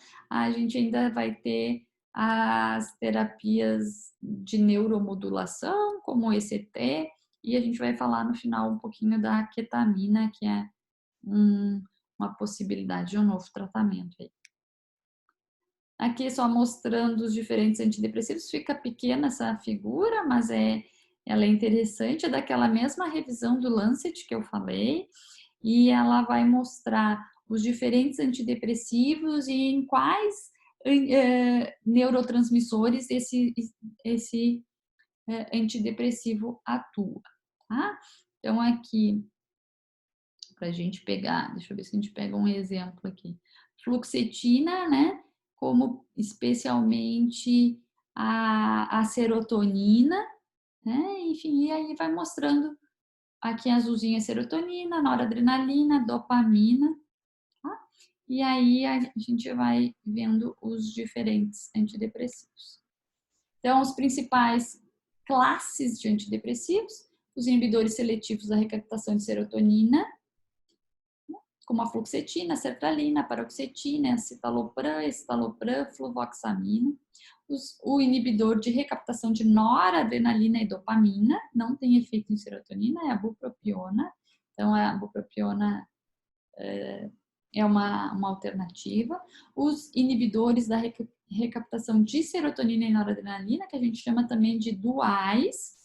gente ainda vai ter as terapias de neuromodulação, como o ECT, e a gente vai falar no final um pouquinho da ketamina, que é uma possibilidade de um novo tratamento aí. Aqui só mostrando os diferentes antidepressivos, fica pequena essa figura, mas ela é interessante, é daquela mesma revisão do Lancet que eu falei, e ela vai mostrar os diferentes antidepressivos e em quais neurotransmissores esse antidepressivo atua, tá? Então, aqui, para a gente pegar, deixa eu ver se a gente pega um exemplo aqui. Fluoxetina, né? Como especialmente a serotonina, né? Enfim, e aí vai mostrando aqui azulzinha serotonina, noradrenalina, dopamina, tá? E aí a gente vai vendo os diferentes antidepressivos. Então, os principais classes de antidepressivos, os inibidores seletivos da recaptação de serotonina, como a fluoxetina, a sertralina, a paroxetina, a citalopram, fluvoxamina. O inibidor de recaptação de noradrenalina e dopamina, não tem efeito em serotonina, é a bupropiona. Então, a bupropiona é uma alternativa. Os inibidores da recaptação de serotonina e noradrenalina, que a gente chama também de duais,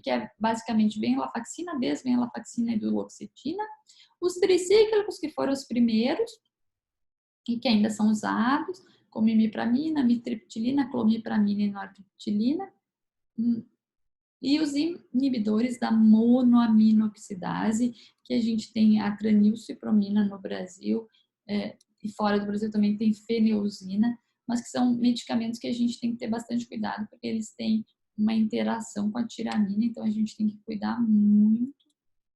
que é basicamente venlafaxina, desvenlafaxina e duloxetina. Os tricíclicos, que foram os primeiros e que ainda são usados, como imipramina, mitriptilina, clomipramina e nortriptilina. E os inibidores da monoaminoxidase, que a gente tem a tranilcipromina no Brasil, e fora do Brasil também tem feneuzina, mas que são medicamentos que a gente tem que ter bastante cuidado, porque eles têm uma interação com a tiramina, então a gente tem que cuidar muito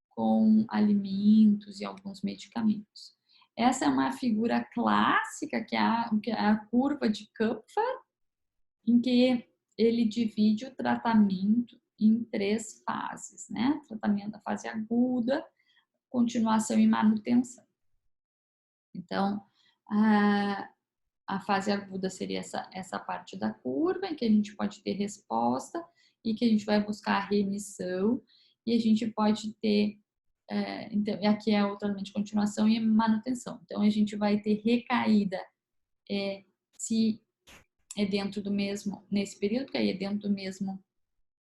com alimentos e alguns medicamentos. Essa é uma figura clássica, que é a curva de Kupfer, em que ele divide o tratamento em 3 fases, né? Tratamento da fase aguda, continuação e manutenção. Então, a fase aguda seria essa parte da curva, em que a gente pode ter resposta e que a gente vai buscar a remissão, e a gente pode ter, então, aqui é o tratamento de continuação e manutenção. Então, a gente vai ter recaída se é dentro do mesmo, nesse período, que aí é dentro do mesmo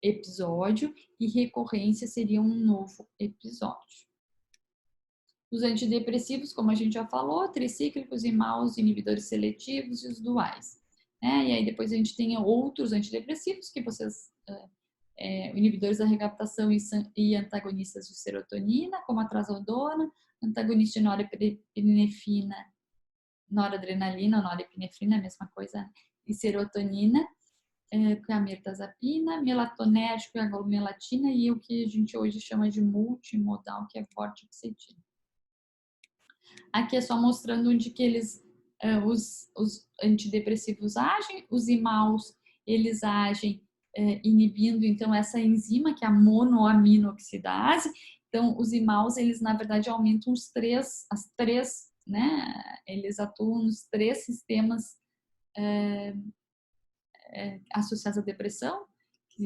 episódio, e recorrência seria um novo episódio. Os antidepressivos, como a gente já falou, tricíclicos, imaus, inibidores seletivos e os duais. E aí depois a gente tem outros antidepressivos que vocês... inibidores da recaptação e antagonistas de serotonina, como a trazodona, antagonista de norepinefrina, noradrenalina, norepinefrina, a mesma coisa, e serotonina, que é a mirtazapina, melatonérgico, a glomelatina, e o que a gente hoje chama de multimodal, que é vortixetina. Aqui é só mostrando onde que os antidepressivos agem, os imaus, eles agem inibindo, então, essa enzima, que é a monoaminoxidase. Então, os imaus, eles, na verdade, aumentam as três, né? Eles atuam nos 3 sistemas associados à depressão,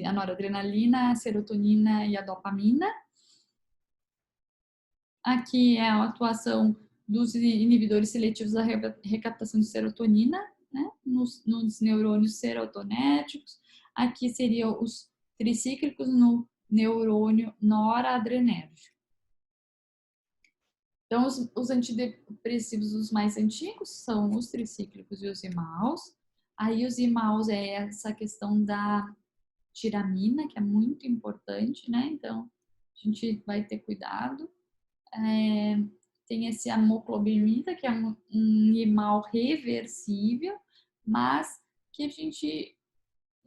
a noradrenalina, a serotonina e a dopamina. Aqui é a atuação dos inibidores seletivos da recaptação de serotonina, né, nos neurônios serotonérgicos. Aqui seriam os tricíclicos no neurônio noradrenérgico. Então, os antidepressivos, os mais antigos, são os tricíclicos e os imaus. Aí, os imaus é essa questão da tiramina, que é muito importante, né? Então, a gente vai ter cuidado. Tem esse amoclobimida, que é um imal reversível, mas que a gente,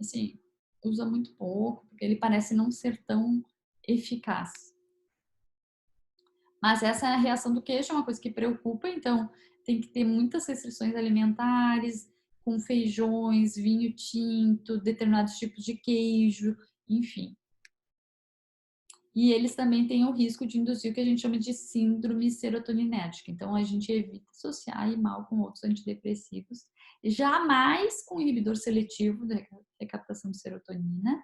assim, usa muito pouco, porque ele parece não ser tão eficaz. Mas essa é a reação do queijo, é uma coisa que preocupa, então tem que ter muitas restrições alimentares, com feijões, vinho tinto, determinados tipos de queijo, enfim. E eles também têm o risco de induzir o que a gente chama de síndrome serotoninérgica. Então, a gente evita associar mal com outros antidepressivos. Jamais com inibidor seletivo da recaptação de serotonina,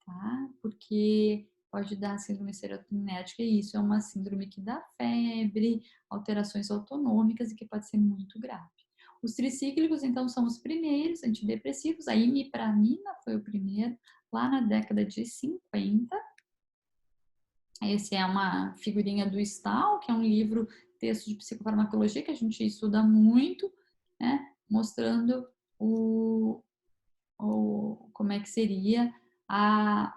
tá? Porque pode dar síndrome serotoninérgica e isso é uma síndrome que dá febre, alterações autonômicas e que pode ser muito grave. Os tricíclicos, então, são os primeiros antidepressivos. A imipramina foi o primeiro, lá na década de 50. Essa é uma figurinha do Stahl, que é um livro, texto de psicofarmacologia, que a gente estuda muito, né? Mostrando como é que seria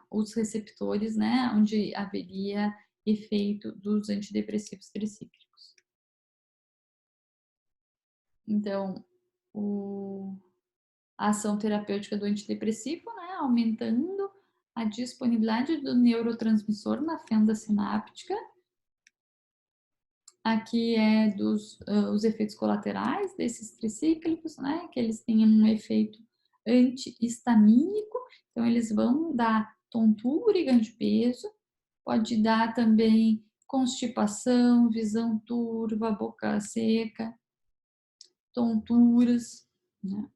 os receptores, né? Onde haveria efeito dos antidepressivos tricíclicos. Então, a ação terapêutica do antidepressivo, né? Aumentando a disponibilidade do neurotransmissor na fenda sináptica. Aqui é os efeitos colaterais desses tricíclicos, né? Que eles têm um efeito antihistamínico, então eles vão dar tontura e ganho de peso, pode dar também constipação, visão turva, boca seca, tonturas, né?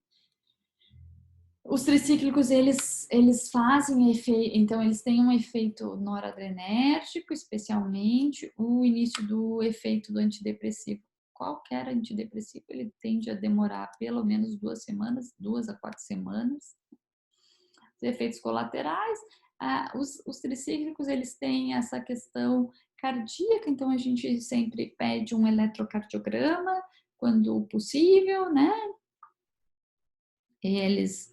Os tricíclicos, eles fazem efeito, então eles têm um efeito noradrenérgico, especialmente o início do efeito do antidepressivo. Qualquer antidepressivo, ele tende a demorar pelo menos 2 semanas, 2 a 4 semanas. Os efeitos colaterais, os tricíclicos, eles têm essa questão cardíaca, então a gente sempre pede um eletrocardiograma, quando possível, né? Eles...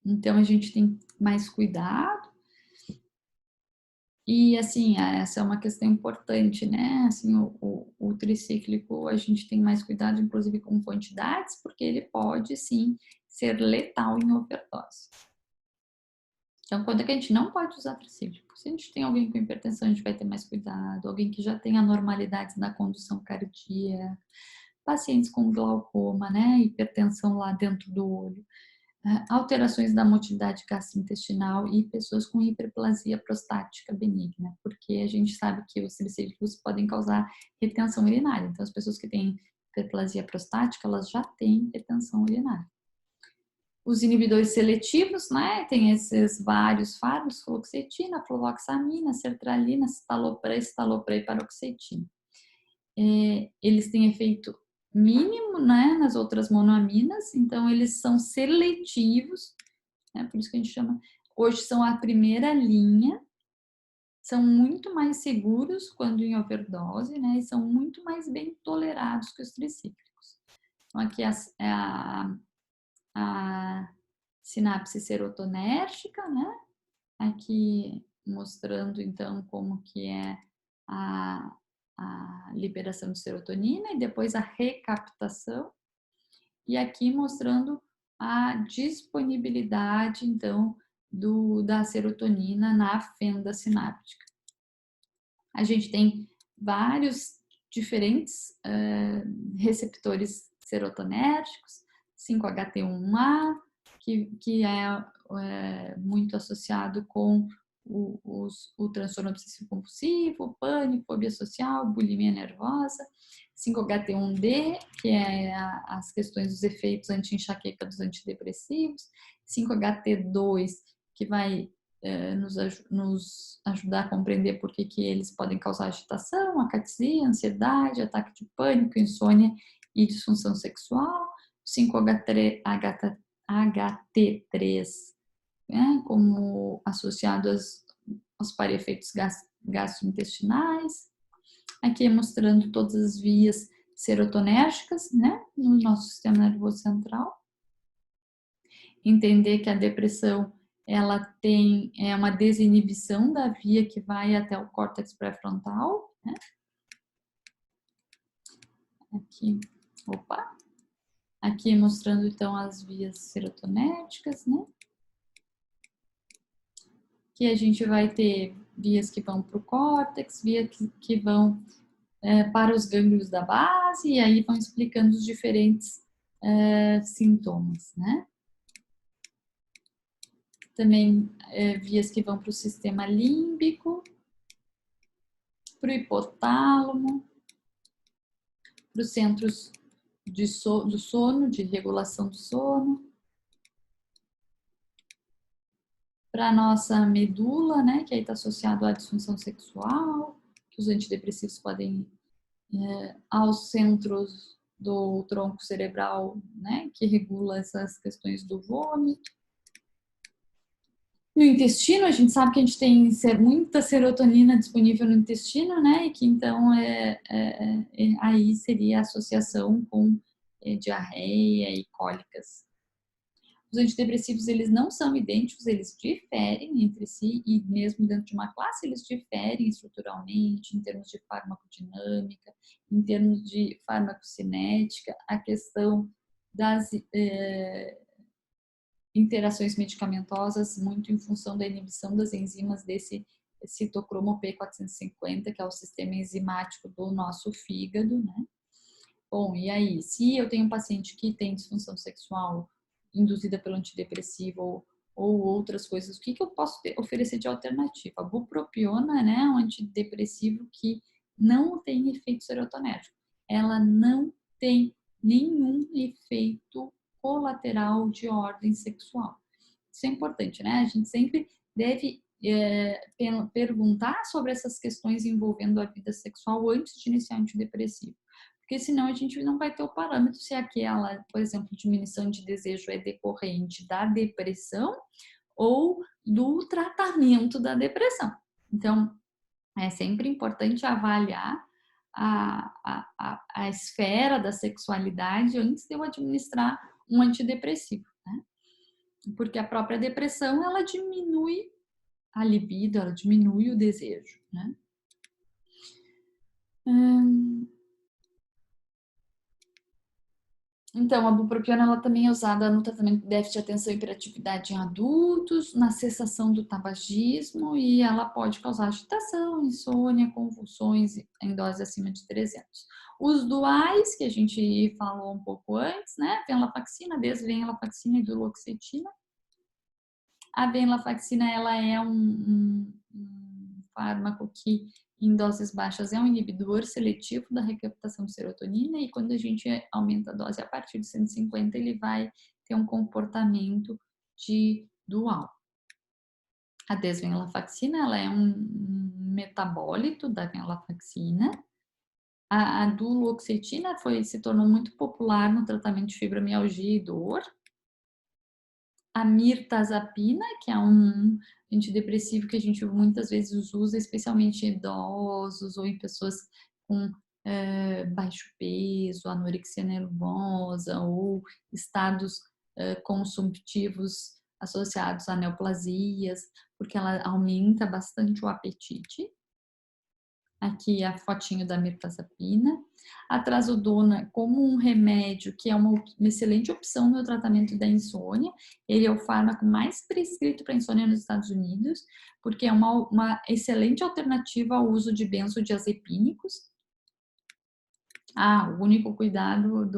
Então, a gente tem mais cuidado. E, assim, essa é uma questão importante, né? Assim, o tricíclico, a gente tem mais cuidado, inclusive, com quantidades, porque ele pode, sim, ser letal em overdose. Então, quando é que a gente não pode usar tricíclico? Se a gente tem alguém com hipertensão, a gente vai ter mais cuidado. Alguém que já tem anormalidades na condução cardíaca. Pacientes com glaucoma, né? Hipertensão lá dentro do olho. Alterações da motilidade gastrointestinal e pessoas com hiperplasia prostática benigna, porque a gente sabe que os tricíclicos podem causar retenção urinária. Então, as pessoas que têm hiperplasia prostática, elas já têm retenção urinária. Os inibidores seletivos, né, tem esses vários fármacos, fluoxetina, fluvoxamina, sertralina, citalopram e paroxetina. Eles têm efeito mínimo, né, nas outras monoaminas, então eles são seletivos, né, por isso que a gente chama, hoje são a primeira linha, são muito mais seguros quando em overdose, né, e são muito mais bem tolerados que os tricíclicos. Então aqui é a sinapse serotonérgica, né, aqui mostrando então como que é a liberação de serotonina e depois a recaptação. E aqui mostrando a disponibilidade, então, da serotonina na fenda sináptica. A gente tem vários diferentes receptores serotonérgicos, 5-HT1A, que é muito associado com o transtorno obsessivo-compulsivo, o pânico, fobia social, bulimia nervosa, 5-HT1D, que é as questões dos efeitos anti-enxaqueca dos antidepressivos, 5-HT2, que vai nos ajudar a compreender por que eles podem causar agitação, acatesia, ansiedade, ataque de pânico, insônia e disfunção sexual, 5-HT3, né, como associado aos paraefeitos gastrointestinais. Aqui mostrando todas as vias serotonérgicas, né, no nosso sistema nervoso central. Entender que a depressão, ela tem uma desinibição da via que vai até o córtex pré-frontal, né? Aqui mostrando então as vias serotonérgicas, né? Que a gente vai ter vias que vão para o córtex, vias que vão para os gânglios da base, e aí vão explicando os diferentes sintomas, né? Também vias que vão para o sistema límbico, para o hipotálamo, para os centros do sono, de regulação do sono, para a nossa medula, né, que aí está associado à disfunção sexual, que os antidepressivos podem aos centros do tronco cerebral, né, que regula essas questões do vômito. No intestino, a gente sabe que a gente tem muita serotonina disponível no intestino, né? E que então aí seria a associação com diarreia e cólicas. Os antidepressivos, eles não são idênticos, eles diferem entre si e mesmo dentro de uma classe eles diferem estruturalmente, em termos de farmacodinâmica, em termos de farmacocinética, a questão das interações medicamentosas, muito em função da inibição das enzimas desse citocromo P450, que é o sistema enzimático do nosso fígado, né? Bom, e aí, se eu tenho um paciente que tem disfunção sexual induzida pelo antidepressivo ou outras coisas. O que eu posso oferecer de alternativa? A bupropiona, né, um antidepressivo que não tem efeito serotonético. Ela não tem nenhum efeito colateral de ordem sexual. Isso é importante, né? A gente sempre deve perguntar sobre essas questões envolvendo a vida sexual antes de iniciar antidepressivo. Porque senão a gente não vai ter o parâmetro se aquela, por exemplo, diminuição de desejo é decorrente da depressão ou do tratamento da depressão. Então, é sempre importante avaliar a esfera da sexualidade antes de eu administrar um antidepressivo, né? Porque a própria depressão, ela diminui a libido, ela diminui o desejo, né? Então, a bupropiona ela também é usada no tratamento de déficit de atenção e hiperatividade em adultos, na cessação do tabagismo, e ela pode causar agitação, insônia, convulsões em dose acima de 300. Os duais, que a gente falou um pouco antes, né? Venlafaxina, desvenlafaxina e duloxetina. A venlafaxina, ela é um fármaco que em doses baixas é um inibidor seletivo da recaptação de serotonina e quando a gente aumenta a dose a partir de 150, ele vai ter um comportamento de dual. A desvenlafaxina, ela é um metabólito da venlafaxina. A duloxetina se tornou muito popular no tratamento de fibromialgia e dor. A mirtazapina, que é um antidepressivo que a gente muitas vezes usa, especialmente em idosos ou em pessoas com baixo peso, anorexia nervosa ou estados consumptivos associados a neoplasias, porque ela aumenta bastante o apetite. Aqui a fotinho da mirtazapina. A trazodona como um remédio que é uma excelente opção no tratamento da insônia. Ele é o fármaco mais prescrito para insônia nos Estados Unidos, porque é uma excelente alternativa ao uso de benzodiazepínicos. O único cuidado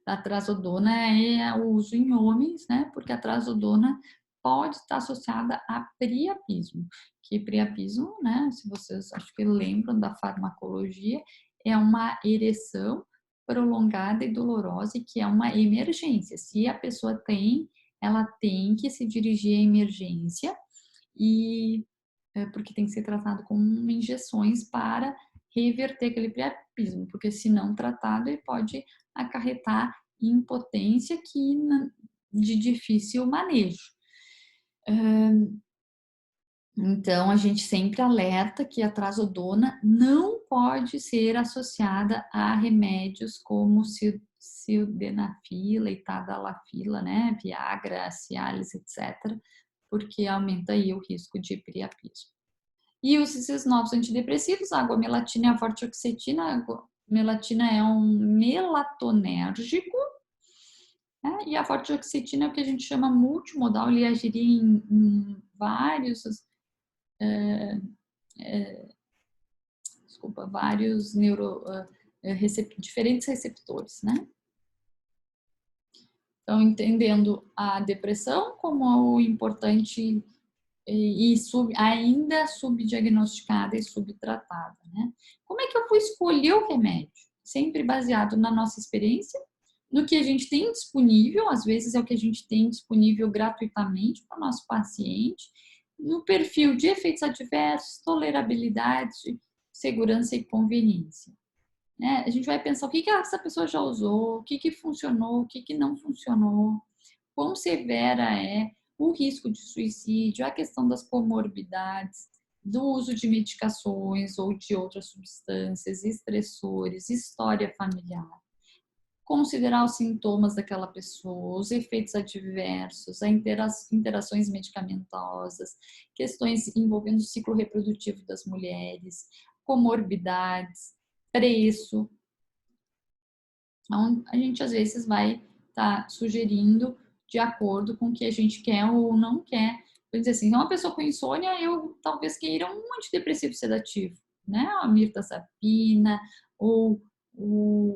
da trazodona é o uso em homens, né? Porque a trazodona pode estar associada a priapismo, que priapismo, né? Se vocês acho que lembram da farmacologia, é uma ereção prolongada e dolorosa e que é uma emergência. Se a pessoa tem, ela tem que se dirigir à emergência e porque tem que ser tratado com injeções para reverter aquele priapismo, porque se não tratado ele pode acarretar impotência de difícil manejo. Então, a gente sempre alerta que a trazodona não pode ser associada a remédios como sildenafila e tadalafila, né? Viagra, Cialis, etc., porque aumenta aí o risco de priapismo. E esses novos antidepressivos, a aguamelatina e a vortioxetina. A aguamelatina é um melatonérgico, né? E a vortioxetina é o que a gente chama multimodal, ele agiria em vários diferentes receptores, né? Então, entendendo a depressão como o importante e ainda subdiagnosticada e subtratada, né? Como é que eu vou escolher o remédio? Sempre baseado na nossa experiência, no que a gente tem disponível, às vezes é o que a gente tem disponível gratuitamente para o nosso paciente, no perfil de efeitos adversos, tolerabilidade, segurança e conveniência. Né? A gente vai pensar o que essa pessoa já usou, o que funcionou, o que não funcionou, quão severa é o risco de suicídio, a questão das comorbidades, do uso de medicações ou de outras substâncias, estressores, história familiar. Considerar os sintomas daquela pessoa, os efeitos adversos, as interações medicamentosas, questões envolvendo o ciclo reprodutivo das mulheres, comorbidades, preço. Então, a gente às vezes vai estar sugerindo de acordo com o que a gente quer ou não quer. Vou dizer assim, uma pessoa com insônia, eu talvez queira um antidepressivo sedativo, né? A mirtazapina ou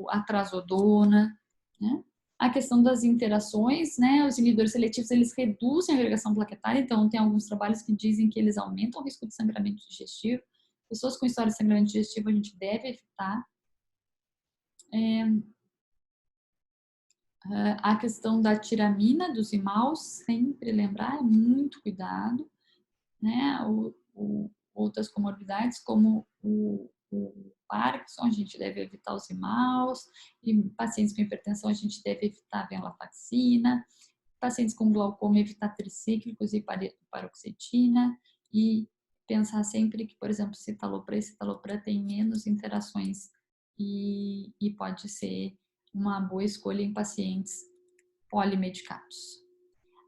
a trazodona, né? A questão das interações, né? Os inibidores seletivos, eles reduzem a agregação plaquetária, então tem alguns trabalhos que dizem que eles aumentam o risco de sangramento digestivo. Pessoas com história de sangramento digestivo a gente deve evitar. A questão da tiramina, dos imaus, sempre lembrar, muito cuidado, né? Outras comorbidades, como o Parkinson, a gente deve evitar os imaus, e pacientes com hipertensão, a gente deve evitar a venlafaxina, pacientes com glaucoma, evitar tricíclicos e paroxetina, e pensar sempre que, por exemplo, citalopram e citalopram tem menos interações e pode ser uma boa escolha em pacientes polimedicados.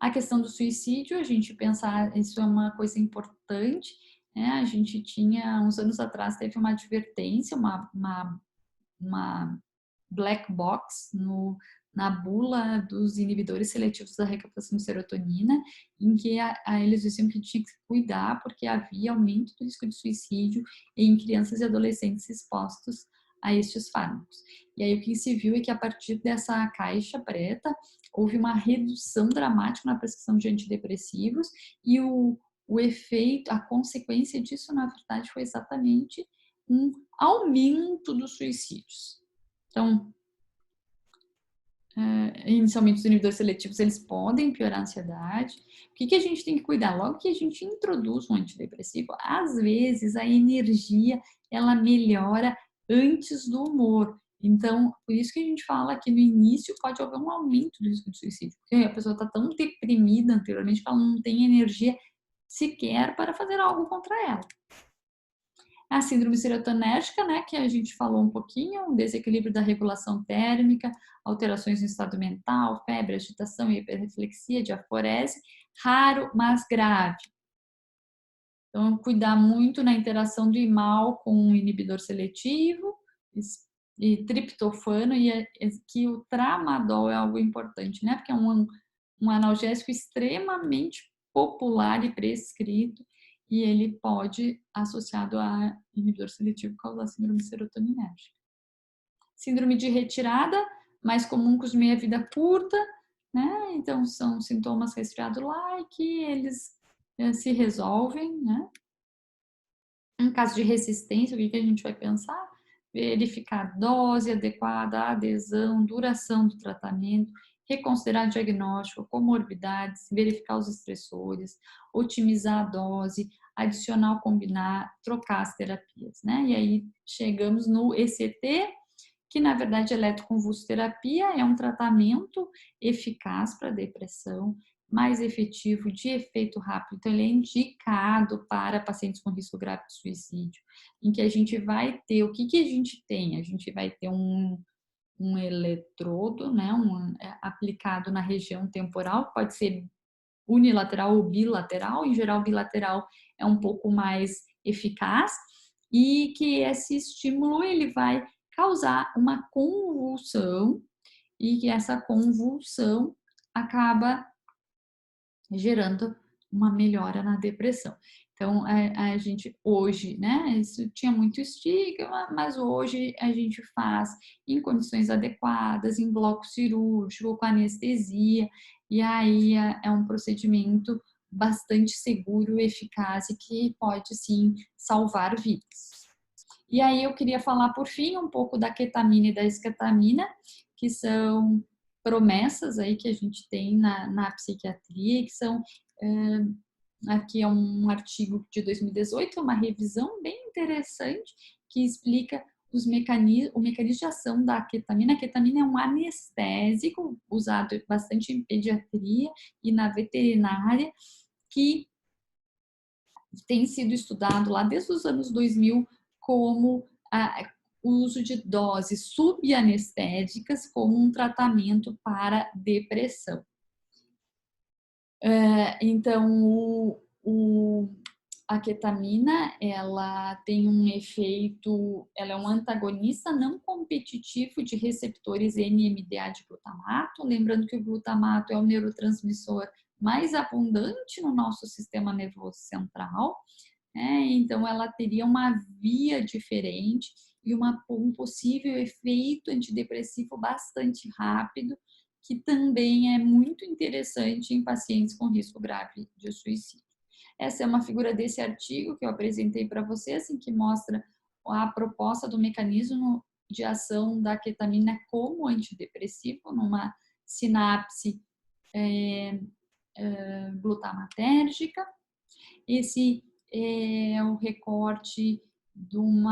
A questão do suicídio, a gente pensar, isso é uma coisa importante, né? A gente tinha, uns anos atrás, teve uma advertência, uma black box na bula dos inibidores seletivos da recaptação de serotonina, em que eles diziam que tinha que cuidar porque havia aumento do risco de suicídio em crianças e adolescentes expostos a estes fármacos. E aí o que se viu é que a partir dessa caixa preta houve uma redução dramática na prescrição de antidepressivos e o efeito, a consequência disso, na verdade, foi exatamente um aumento dos suicídios. Então, inicialmente os inibidores seletivos, eles podem piorar a ansiedade. O que a gente tem que cuidar? Logo que a gente introduz um antidepressivo, às vezes a energia, ela melhora antes do humor. Então, por isso que a gente fala que no início pode haver um aumento do risco de suicídio, porque a pessoa está tão deprimida anteriormente que ela não tem energia sequer para fazer algo contra ela. A síndrome serotonérgica, né, que a gente falou um pouquinho, um desequilíbrio da regulação térmica, alterações no estado mental, febre, agitação, hiperreflexia, diaforese, raro, mas grave. Então, cuidar muito na interação do imal com um inibidor seletivo e triptofano, e que o tramadol é algo importante, né, porque é um analgésico extremamente popular e prescrito, e ele pode, associado a inibidor seletivo, causar síndrome serotoninérgica. Síndrome de retirada, mais comum com os meia-vida curta, né? Então, são sintomas resfriado-like, eles se resolvem, né? Em caso de resistência, o que a gente vai pensar? Verificar dose adequada, adesão, duração do tratamento, reconsiderar diagnóstico, comorbidades, verificar os estressores, otimizar a dose, adicionar ou combinar, trocar as terapias, né? E aí chegamos no ECT, que na verdade eletroconvulsoterapia é um tratamento eficaz para depressão, mais efetivo, de efeito rápido, então ele é indicado para pacientes com risco grave de suicídio, em que a gente vai ter, o que a gente tem? A gente vai ter um eletrodo, né, aplicado na região temporal, pode ser unilateral ou bilateral, em geral bilateral é um pouco mais eficaz, e que esse estímulo ele vai causar uma convulsão, e que essa convulsão acaba gerando uma melhora na depressão. Então, a gente hoje, né, isso tinha muito estigma, mas hoje a gente faz em condições adequadas, em bloco cirúrgico, com anestesia, e aí é um procedimento bastante seguro, eficaz e que pode, sim, salvar vidas. E aí eu queria falar, por fim, um pouco da ketamina e da esketamina, que são promessas aí que a gente tem na psiquiatria, que são, aqui é um artigo de 2018, uma revisão bem interessante, que explica o mecanismo de ação da ketamina. A ketamina é um anestésico usado bastante em pediatria e na veterinária, que tem sido estudado lá desde os anos 2000 como o uso de doses subanestésicas como um tratamento para depressão. Então, a ketamina, ela tem um efeito, ela é um antagonista não competitivo de receptores NMDA de glutamato, lembrando que o glutamato é o neurotransmissor mais abundante no nosso sistema nervoso central, né? Então ela teria uma via diferente e um possível efeito antidepressivo bastante rápido, que também é muito interessante em pacientes com risco grave de suicídio. Essa é uma figura desse artigo que eu apresentei para vocês, em que mostra a proposta do mecanismo de ação da ketamina como antidepressivo numa sinapse glutamatérgica. Esse é o recorte de um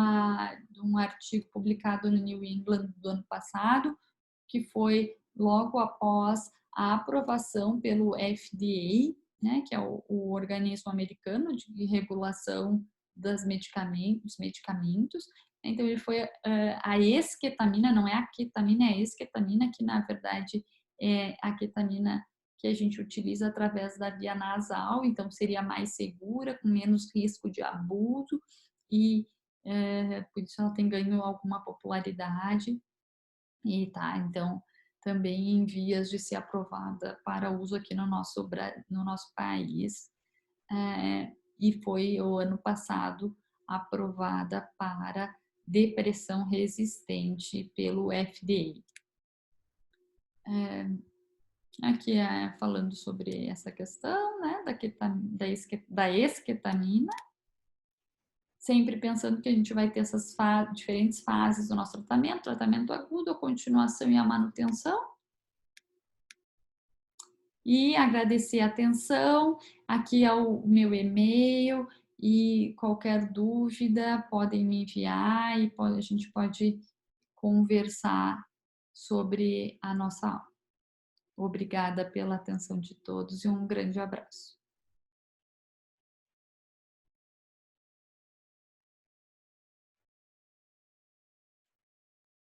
artigo publicado no New England do ano passado, que foi logo após a aprovação pelo FDA, né, que é o organismo americano de regulação dos medicamentos. Então, ele foi a esketamina, não é a ketamina, é a esketamina, que na verdade é a ketamina que a gente utiliza através da via nasal, então seria mais segura, com menos risco de abuso, e por isso ela tem ganho alguma popularidade. E tá, então, também em vias de ser aprovada para uso aqui no nosso país. E foi o ano passado aprovada para depressão resistente pelo FDA. Aqui é falando sobre essa questão, né, da esketamina, sempre pensando que a gente vai ter essas diferentes fases do nosso tratamento agudo, a continuação e a manutenção. E agradecer a atenção, aqui é o meu e-mail, e qualquer dúvida podem me enviar e a gente pode conversar sobre a nossa aula. Obrigada pela atenção de todos e um grande abraço.